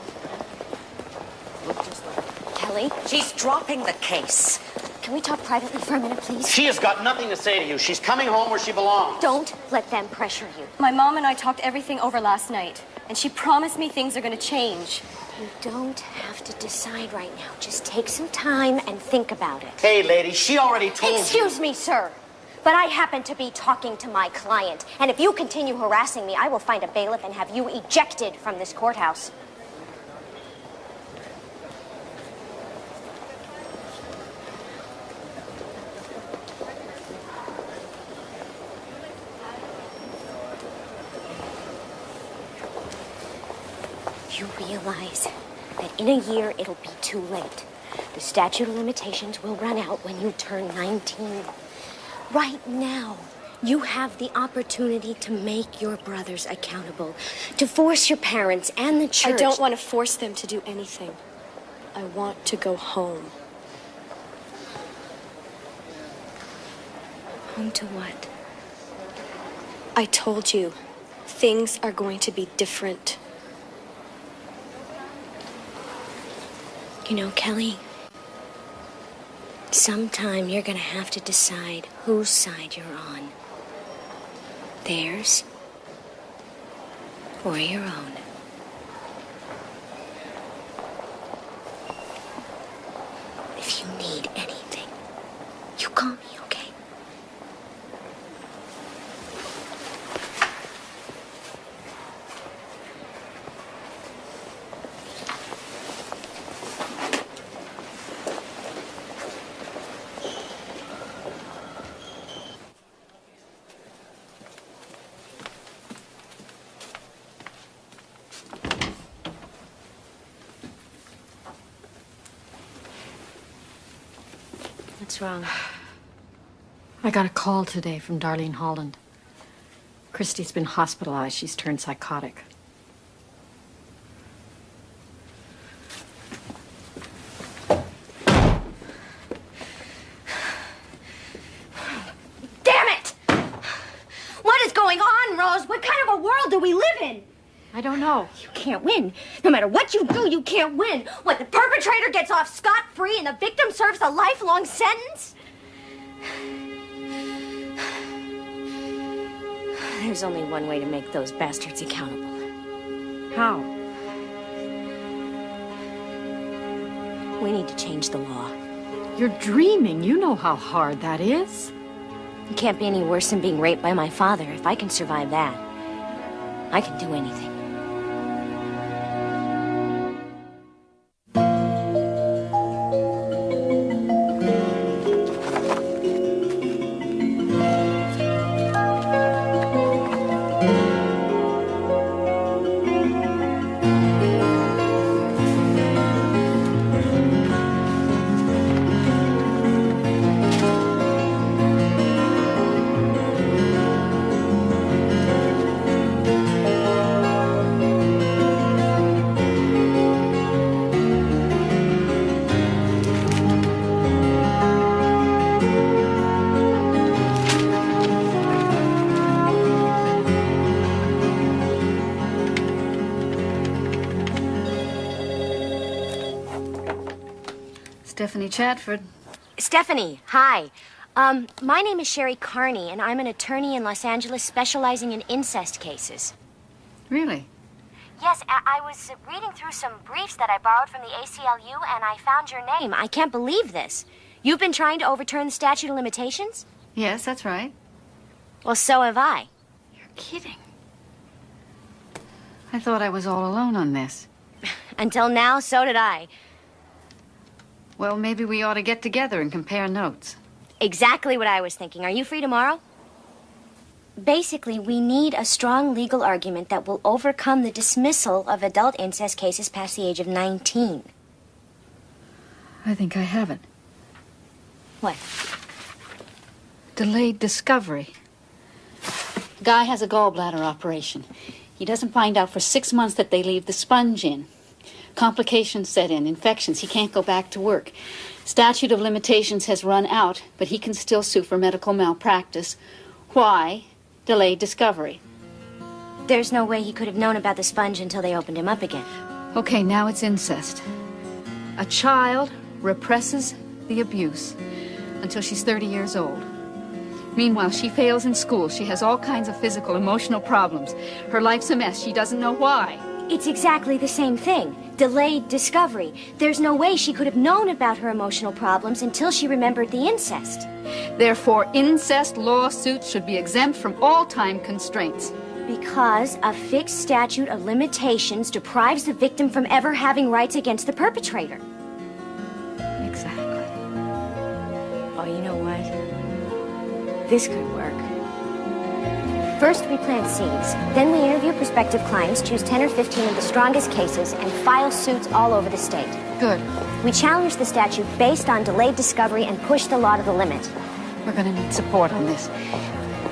look just like... Kelly? She's dropping the case. Can we talk privately for a minute, please? She has got nothing to say to you. She's coming home where she belongs. Don't let them pressure you. My mom and I talked everything over last night, and she promised me things are going to change. You don't have to decide right now. Just take some time and think about it. Hey, lady, she already told you. Excuse me, sir. But I happen to be talking to my client. And if you continue harassing me, I will find a bailiff and have you ejected from this courthouse. You realize that in a year it'll be too late. The statute of limitations will run out when you turn 19. Right now, you have the opportunity to make your brothers accountable, to force your parents and the church... I don't want to force them to do anything. I want to go home. Home to what? I told you, things are going to be different. You know, Kelly, sometime you're gonna have to decide whose side you're on. Theirs or your own. If you need anything, you call me, okay? What's wrong? I got a call today from Darlene Holland. Christy's been hospitalized. She's turned psychotic. Damn it! What is going on, Rose? What kind of a world do we live in? I don't know. You can't win. No matter what you do, you can't win. What, the perpetrator gets off scot-free and the victim serves a lifelong sentence? There's only one way to make those bastards accountable. How? We need to change the law. You're dreaming. You know how hard that is. It can't be any worse than being raped by my father. If I can survive that, I can do anything. Stephanie Chatford. Stephanie, hi. My name is Sherry Carney, and I'm an attorney in Los Angeles specializing in incest cases. Really? Yes, I was reading through some briefs that I borrowed from the ACLU, and I found your name. I can't believe this. You've been trying to overturn the statute of limitations? Yes, that's right. Well, so have I. You're kidding. I thought I was all alone on this. Until now, so did I. Well, maybe we ought to get together and compare notes. Exactly what I was thinking. Are you free tomorrow? Basically, we need a strong legal argument that will overcome the dismissal of adult incest cases past the age of 19. I think I have it. What? Delayed discovery. Guy has a gallbladder operation. He doesn't find out for 6 months that they leave the sponge in. Complications set in, infections. He can't go back to work. Statute of limitations has run out, but he can still sue for medical malpractice. Why? Delayed discovery. There's no way he could have known about the sponge until they opened him up again. Okay, now it's incest. A child represses the abuse until she's 30 years old. Meanwhile, she fails in school. She has all kinds of physical, emotional problems. Her life's a mess. She doesn't know why. It's exactly the same thing. Delayed discovery. There's no way she could have known about her emotional problems until she remembered the incest. Therefore, incest lawsuits should be exempt from all time constraints. Because a fixed statute of limitations deprives the victim from ever having rights against the perpetrator. Exactly. Oh, you know what? This could work. First, we plant seeds. Then we interview prospective clients, choose 10 or 15 of the strongest cases, and file suits all over the state. Good. We challenge the statute based on delayed discovery and push the law to the limit. We're going to need support on this.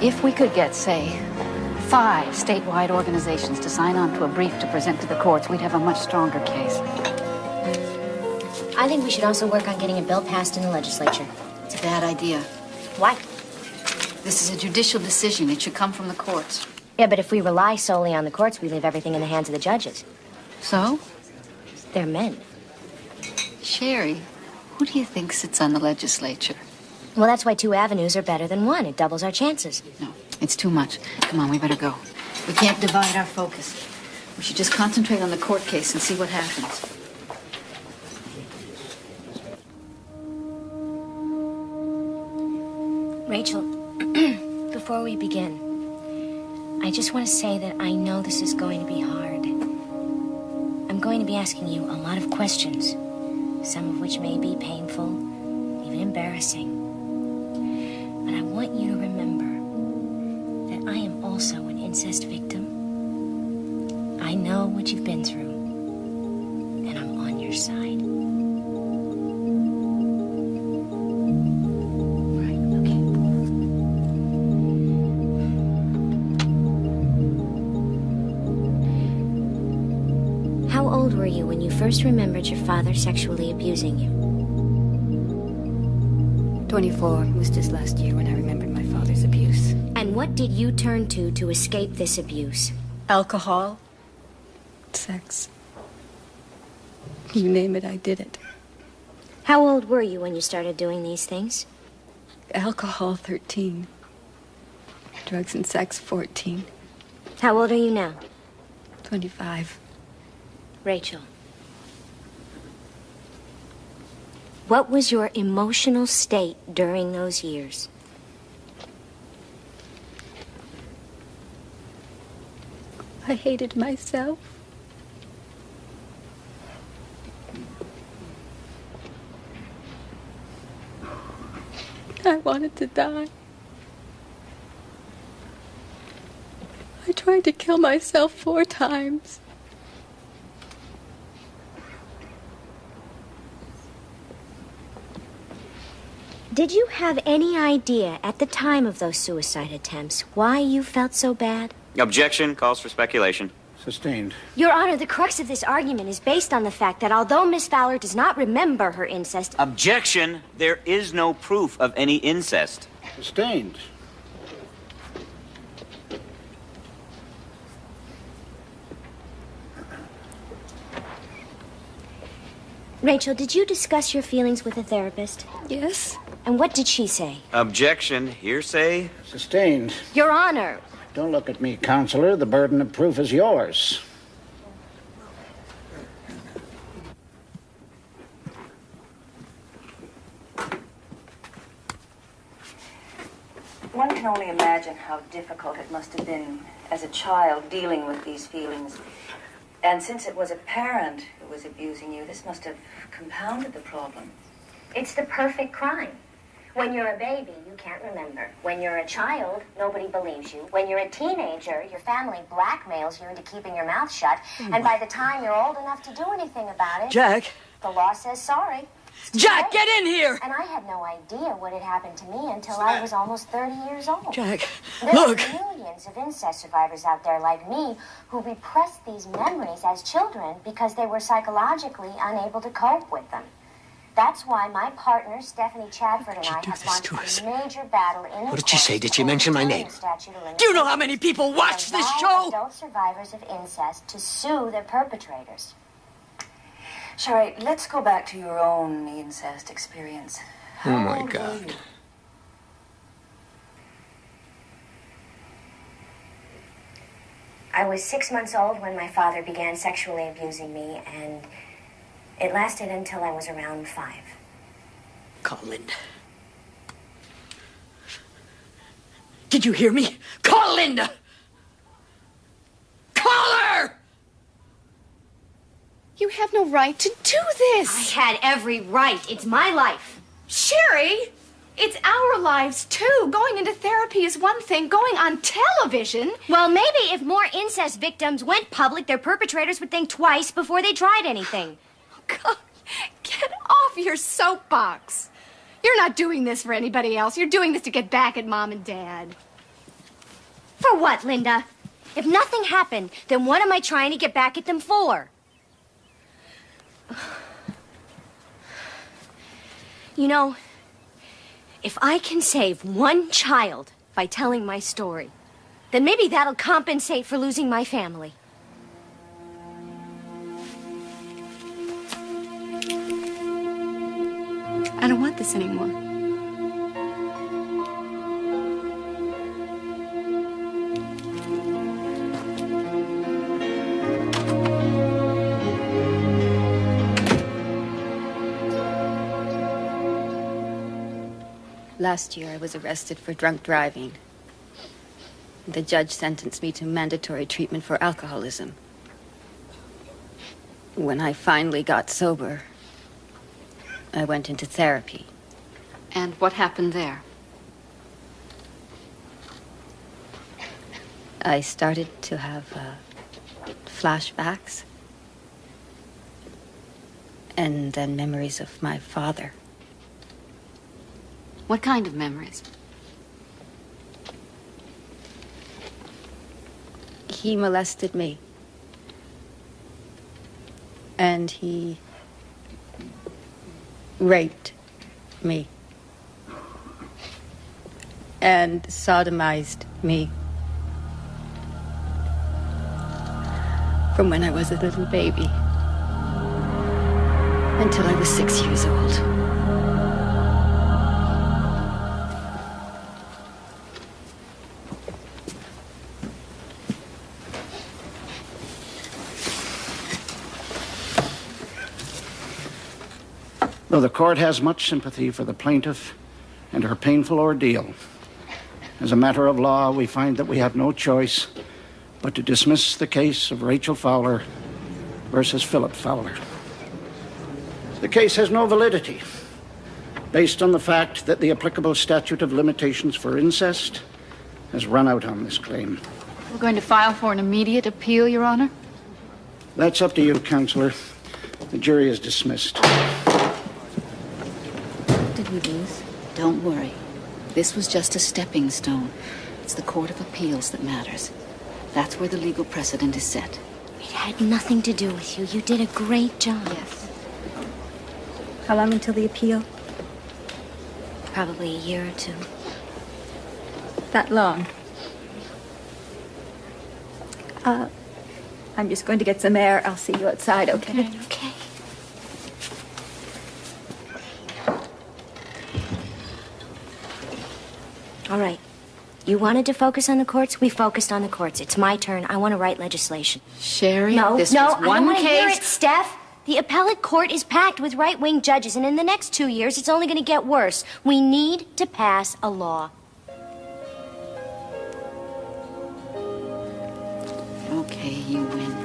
If we could get, say, 5 statewide organizations to sign on to a brief to present to the courts, we'd have a much stronger case. I think we should also work on getting a bill passed in the legislature. It's a bad idea. Why? This is a judicial decision. It should come from the courts. Yeah, but if we rely solely on the courts, we leave everything in the hands of the judges. So? They're men. Sherry, who do you think sits on the legislature? Well, that's why 2 avenues are better than 1. It doubles our chances. No, it's too much. Come on, we better go. We can't divide our focus. We should just concentrate on the court case and see what happens. Rachel, before we begin, I just want to say that I know this is going to be hard. I'm going to be asking you a lot of questions, some of which may be painful, even embarrassing. But I want you to remember that I am also an incest victim. I know what you've been through, and I'm on your side. How old were you when you first remembered your father sexually abusing you? 24. It was just last year when I remembered my father's abuse. And what did you turn to escape this abuse? Alcohol. Sex. You name it, I did it. How old were you when you started doing these things? Alcohol, 13. Drugs and sex, 14. How old are you now? 25. Rachel. What was your emotional state during those years? I hated myself. I wanted to die. I tried to kill myself 4 times. Did you have any idea at the time of those suicide attempts why you felt so bad? Objection. Calls for speculation. Sustained. Your Honor, the crux of this argument is based on the fact that although Miss Fowler does not remember her incest... Objection. There is no proof of any incest. Sustained. Rachel, did you discuss your feelings with a therapist? Yes. And what did she say? Objection. Hearsay. Sustained. Your Honor. Don't look at me, counselor. The burden of proof is yours. One can only imagine how difficult it must have been as a child dealing with these feelings. And since it was a parent who was abusing you, this must have compounded the problem. It's the perfect crime. When you're a baby, you can't remember. When you're a child, nobody believes you. When you're a teenager, your family blackmails you into keeping your mouth shut. And by the time you're old enough to do anything about it... Jack. The law says sorry. Jack, get in here! And I had no idea what had happened to me until I was almost 30 years old. Jack, there look. are millions of incest survivors out there like me who repressed these memories as children because they were psychologically unable to cope with them. That's why my partner, Stephanie Chadford, and I have launched a major battle in What did she say? Did she mention my name? Do you know how many people watch this show? Adult survivors of incest to sue their perpetrators. Sherry, let's go back to your own incest experience. Oh, my God. I was 6 months old when my father began sexually abusing me, and it lasted until I was around 5. Call Linda. Did you hear me? Call Linda! Call her! You have no right to do this. I had every right. It's my life. Sherry, it's our lives, too. Going into therapy is one thing. Going on television... Well, maybe if more incest victims went public, their perpetrators would think twice before they tried anything. God, get off your soapbox. You're not doing this for anybody else. You're doing this to get back at Mom and Dad. For what, Linda? If nothing happened, then what am I trying to get back at them for? You know, if I can save one child by telling my story, then maybe that'll compensate for losing my family. I don't want this anymore. Last year, I was arrested for drunk driving. The judge sentenced me to mandatory treatment for alcoholism. When I finally got sober, I went into therapy. And what happened there? I started to have flashbacks. And then memories of my father. What kind of memories? He molested me. And he raped me. And sodomized me. From when I was a little baby until I was 6 years old. Though the court has much sympathy for the plaintiff and her painful ordeal, as a matter of law, we find that we have no choice but to dismiss the case of Rachel Fowler versus Philip Fowler. The case has no validity, based on the fact that the applicable statute of limitations for incest has run out on this claim. We're going to file for an immediate appeal, Your Honor. That's up to you, Counselor. The jury is dismissed. Did we lose? Don't worry. This was just a stepping stone. It's the Court of Appeals that matters. That's where the legal precedent is set. It had nothing to do with you. You did a great job. Yes. How long until the appeal? Probably a year or two. That long? I'm just going to get some air. I'll see you outside, okay? Okay. All right. You wanted to focus on the courts? We focused on the courts. It's my turn. I want to write legislation. Sherry, I this was don't one want to hear case. it, Steph. The appellate court is packed with right-wing judges, and in the next 2 years, it's only going to get worse. We need to pass a law. Okay, you win.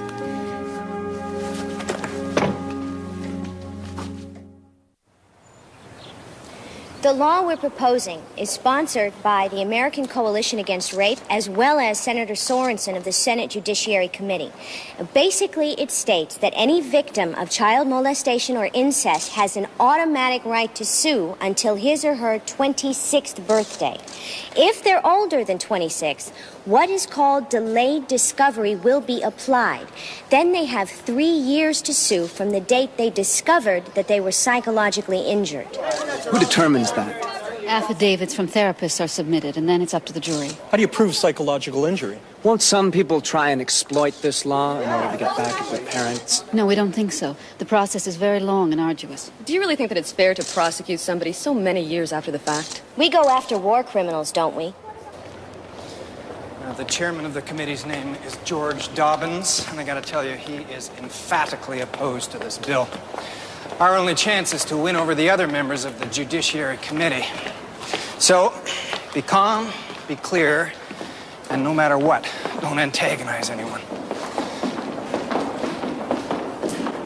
The law we're proposing is sponsored by the American Coalition Against Rape as well as Senator Sorensen of the Senate Judiciary Committee. Basically, it states that any victim of child molestation or incest has an automatic right to sue until his or her 26th birthday. If they're older than 26, what is called delayed discovery will be applied. Then they have 3 years to sue from the date they discovered that they were psychologically injured. Who determines that? Affidavits from therapists are submitted, and then it's up to the jury. How do you prove psychological injury? Won't some people try and exploit this law in order to get back at their parents? No, we don't think so. The process is very long and arduous. Do you really think that it's fair to prosecute somebody so many years after the fact? We go after war criminals, don't we? The chairman of the committee's name is George Dobbins, and I gotta tell you, he is emphatically opposed to this bill. Our only chance is to win over the other members of the Judiciary Committee. So, be calm, be clear, and no matter what, don't antagonize anyone.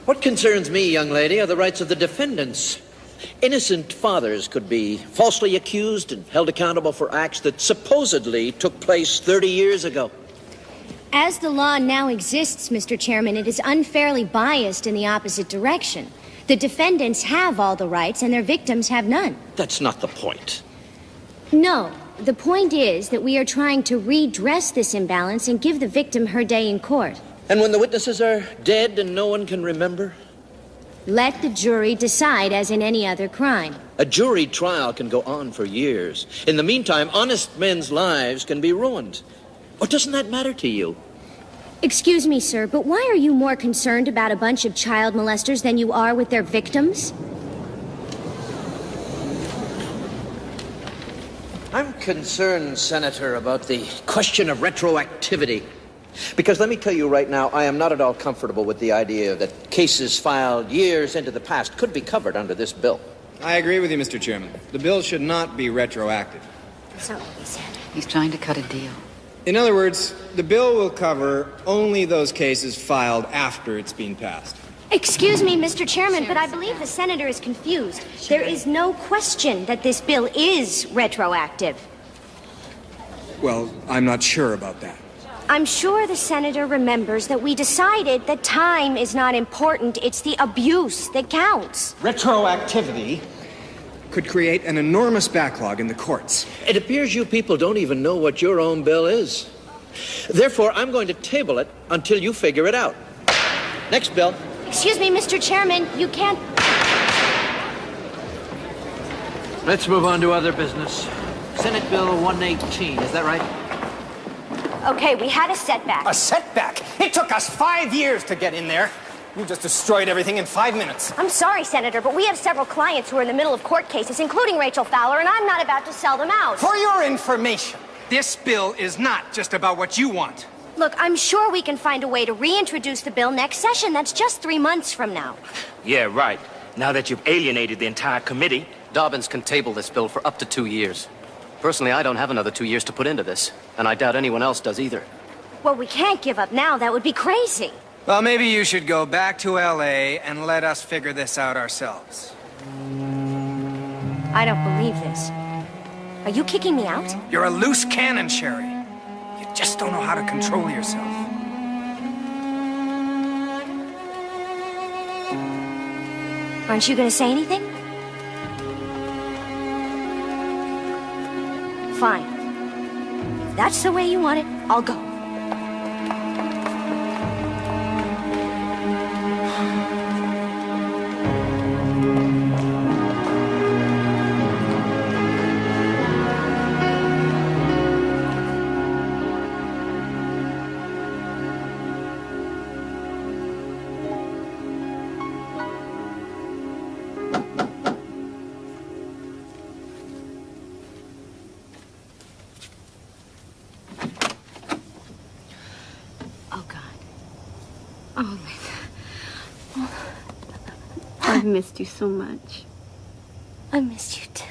What concerns me, young lady, are the rights of the defendants. Innocent fathers could be falsely accused and held accountable for acts that supposedly took place 30 years ago. As the law now exists, Mr. Chairman, it is unfairly biased in the opposite direction. The defendants have all the rights and their victims have none. That's not the point. No, the point is that we are trying to redress this imbalance and give the victim her day in court. And when the witnesses are dead and no one can remember? Let the jury decide as in any other crime. A jury trial can go on for years. In the meantime, honest men's lives can be ruined. Or doesn't that matter to you? Excuse me, sir, but why are you more concerned about a bunch of child molesters than you are with their victims? I'm concerned, Senator, about the question of retroactivity. Because let me tell you right now, I am not at all comfortable with the idea that cases filed years into the past could be covered under this bill. I agree with you, Mr. Chairman. The bill should not be retroactive. That's not what he said. He's trying to cut a deal. In other words, the bill will cover only those cases filed after it's been passed. Excuse me, Mr. Chairman, but I believe the senator is confused. There is no question that this bill is retroactive. Well, I'm not sure about that. I'm sure the senator remembers that we decided that time is not important, it's the abuse that counts. Retroactivity could create an enormous backlog in the courts. It appears you people don't even know what your own bill is. Therefore, I'm going to table it until you figure it out. Next bill. Excuse me, Mr. Chairman, you can't... Let's move on to other business. Senate Bill 118, is that right? Okay, we had a setback. A setback? It took us 5 years to get in there. You just destroyed everything in 5 minutes. I'm sorry, Senator, but we have several clients who are in the middle of court cases, including Rachel Fowler, and I'm not about to sell them out. For your information, this bill is not just about what you want. Look, I'm sure we can find a way to reintroduce the bill next session. That's just 3 months from now. Yeah, right. Now that you've alienated the entire committee, Dobbins can table this bill for up to 2 years. Personally, I don't have another 2 years to put into this, and I doubt anyone else does either. Well, we can't give up now. That would be crazy. Well, maybe you should go back to L.A. and let us figure this out ourselves. I don't believe this. Are you kicking me out? You're a loose cannon, Sherry. You just don't know how to control yourself. Aren't you going to say anything? Fine. If that's the way you want it, I'll go. Oh, my God. I've missed you so much. I missed you, too.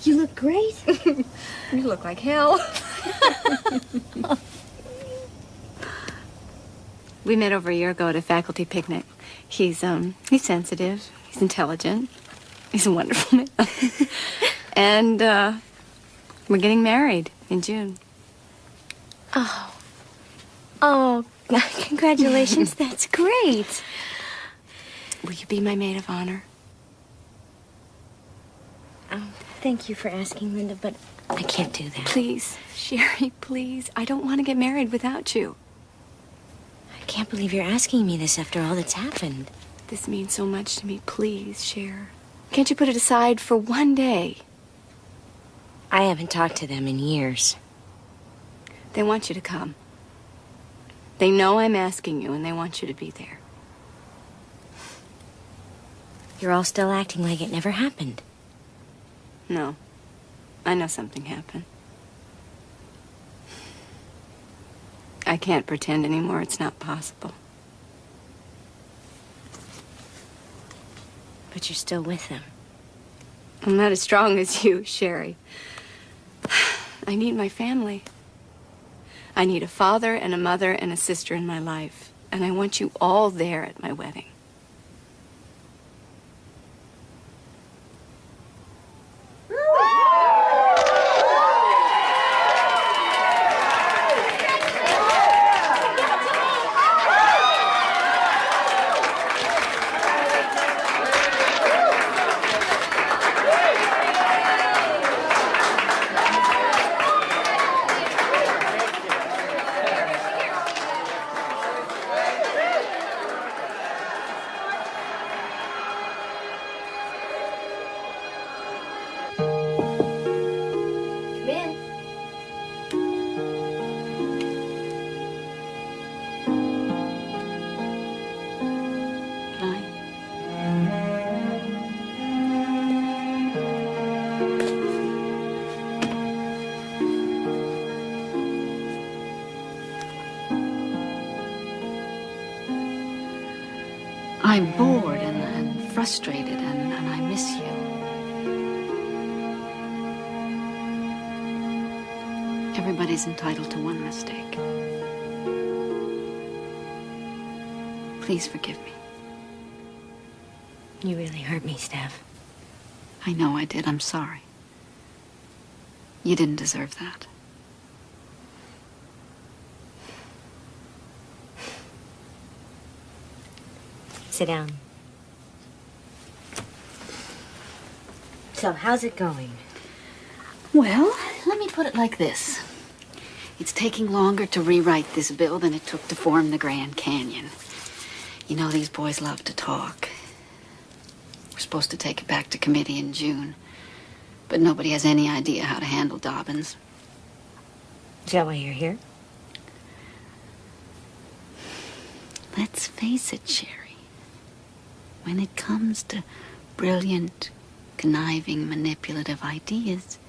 You look great. You look like hell. We met over a year ago at a faculty picnic. He's sensitive. He's intelligent. He's a wonderful man. And we're getting married in June. Oh, congratulations. That's great. Will you be my maid of honor? Thank you for asking, Linda, but I can't do that. Please, Sherry, please. I don't want to get married without you. I can't believe you're asking me this after all that's happened. This means so much to me. Please, Cher. Can't you put it aside for one day? I haven't talked to them in years. They want you to come. They know I'm asking you, and they want you to be there. You're all still acting like it never happened. No. I know something happened. I can't pretend anymore. It's not possible. But you're still with them. I'm not as strong as you, Sherry. I need my family. I need a father and a mother and a sister in my life. And I want you all there at my wedding. I'm bored and frustrated, and I miss you. Everybody's entitled to one mistake. Please forgive me. You really hurt me, Steph. I know I did. I'm sorry. You didn't deserve that. Sit down. So, how's it going? Well, let me put it like this. It's taking longer to rewrite this bill than it took to form the Grand Canyon. You know, these boys love to talk. We're supposed to take it back to committee in June. But nobody has any idea how to handle Dobbins. Is that why you're here? Let's face it, Sherry. When it comes to brilliant, conniving, manipulative ideas,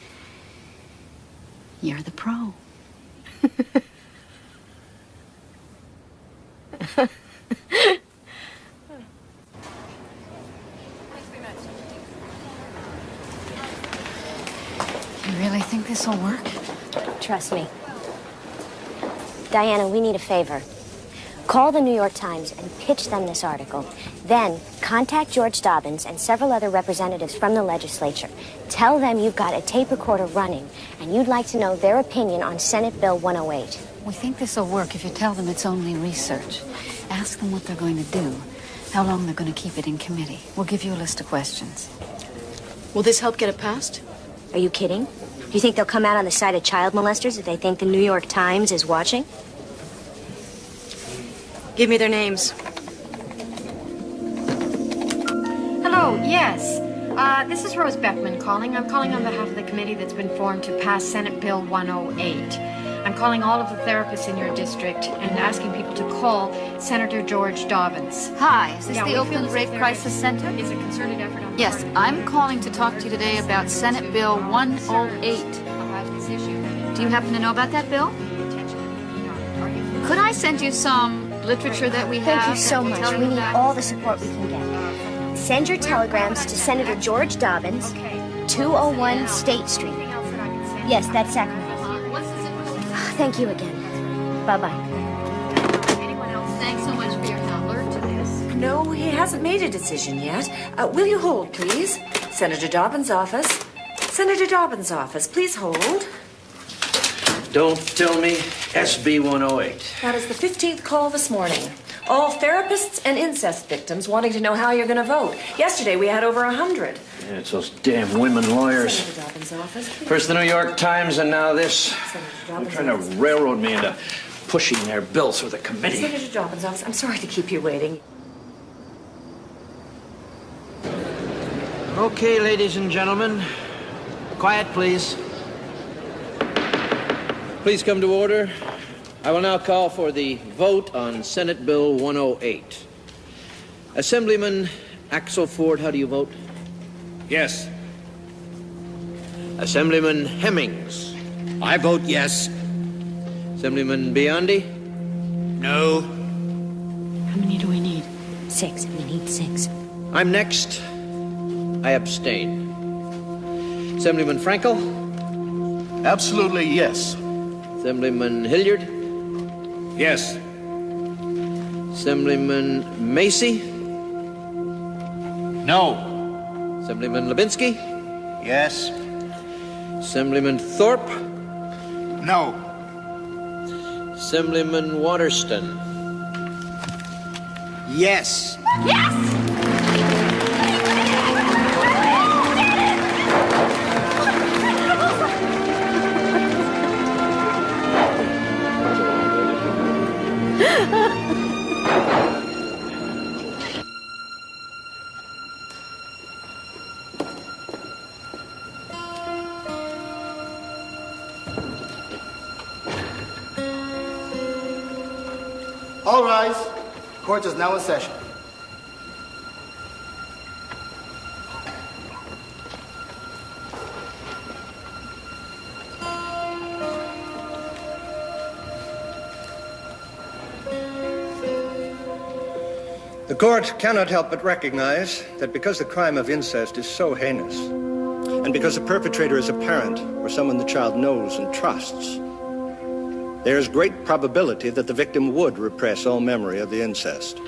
you're the pro. You really think this will work? Trust me. Diana, we need a favor. Call the New York Times and pitch them this article. Then contact George Dobbins and several other representatives from the legislature. Tell them you've got a tape recorder running and you'd like to know their opinion on Senate Bill 108. We think this will work if you tell them it's only research. Ask them what they're going to do, how long they're going to keep it in committee. We'll give you a list of questions. Will this help get it passed? Are you kidding? Do you think they'll come out on the side of child molesters if they think the New York Times is watching? Give me their names. Hello, yes. This is Rose Beckman calling. I'm calling on behalf of the committee that's been formed to pass Senate Bill 108. I'm calling all of the therapists in your district and asking people to call Senator George Dobbins. Hi, is this Yeah, the we feel Oakland this Rape is Crisis Center? Is a concerted effort on the Yes, part of the I'm committee calling to talk to you today about Senate Bill 108. about this issue. Do you happen to know about that bill? Could I send you some literature that we have? Thank you so that will much. tell We you need that? all the support we can get. Send your telegrams to Senator George Dobbins, 201 State Street. Yes, that's Sacramento. Thank you again. Bye-bye. Anyone else? Thanks so much for your help. Alert to this. No, he hasn't made a decision yet. Will you hold, please? Senator Dobbins' office. Senator Dobbins' office, please hold. Don't tell me SB 108. That is the 15th call this morning. All therapists and incest victims wanting to know how you're going to vote. Yesterday we had over 100. Yeah, it's those damn women lawyers. Senator Dobbins' office, please. First the New York Times and now this. They're trying to railroad me into pushing their bill through the committee. Senator Dobbins' office, I'm sorry to keep you waiting. Okay, ladies and gentlemen. Quiet, please. Please come to order. I will now call for the vote on Senate Bill 108. Assemblyman Axel Ford, how do you vote? Yes. Assemblyman Hemmings. I vote yes. Assemblyman Biondi. No. How many do we need? 6. We need 6. I'm next. I abstain. Assemblyman Frankel. Absolutely yes. Assemblyman Hilliard. Yes. Assemblyman Macy. No. Assemblyman Lebinsky. Yes. Assemblyman Thorpe. No. Assemblyman Waterston. Yes. Yes! All rise. Court is now in session. The court cannot help but recognize that because the crime of incest is so heinous, and because the perpetrator is a parent or someone the child knows and trusts, there is great probability that the victim would repress all memory of the incest.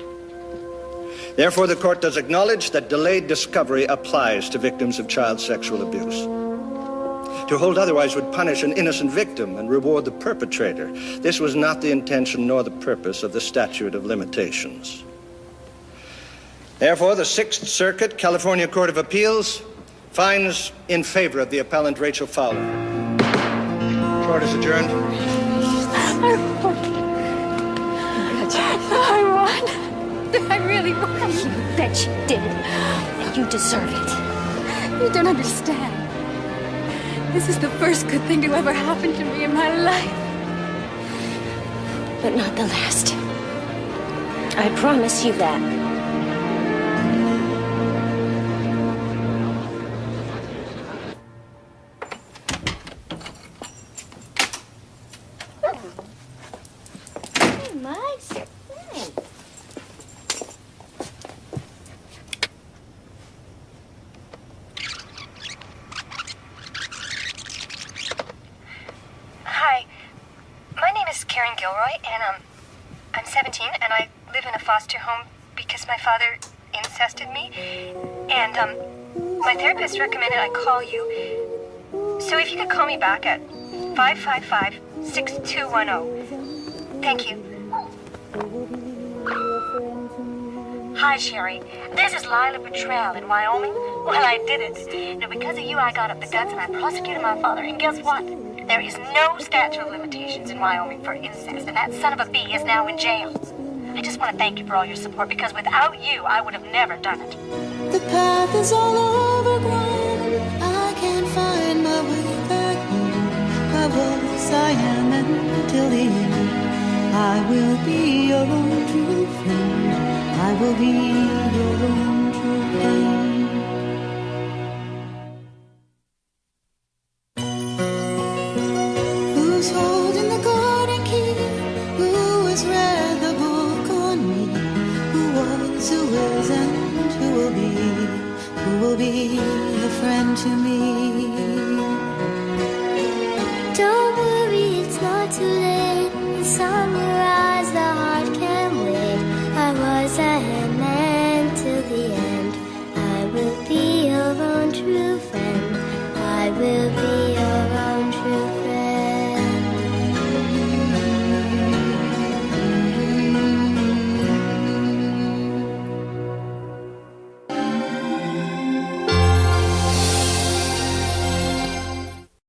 Therefore, the court does acknowledge that delayed discovery applies to victims of child sexual abuse. To hold otherwise would punish an innocent victim and reward the perpetrator. This was not the intention nor the purpose of the statute of limitations. Therefore, the Sixth Circuit, California Court of Appeals, finds in favor of the appellant Rachel Fowler. Court is adjourned. I won. I really won. You bet you did. You deserve it. You don't understand. This is the first good thing to ever happen to me in my life. But not the last. I promise you that. Hi, my name is Karen Gilroy, and I'm 17, and I live in a foster home because my father incested me, and my therapist recommended I call you. So if you could call me back at 555-6210. Thank you. Hi, Sherry. This is Lila Betrell in Wyoming. Well, I did it. Now, because of you, I got up the guts and I prosecuted my father. And guess what? There is no statute of limitations in Wyoming for incest, and that son of a bee is now in jail. I just want to thank you for all your support, because without you, I would have never done it. The path is all overgrown. I can't find my way back home. I was, I am, until the end. I will be your own true friend. I will be your own true friend. Who's holding the golden key? Who has read the book on me? Who was, who is, and who will be? Who will be a friend to me? Don't worry, it's not too late. In summer eyes, the heart can wait. I was a man till the end. I will be your own true will be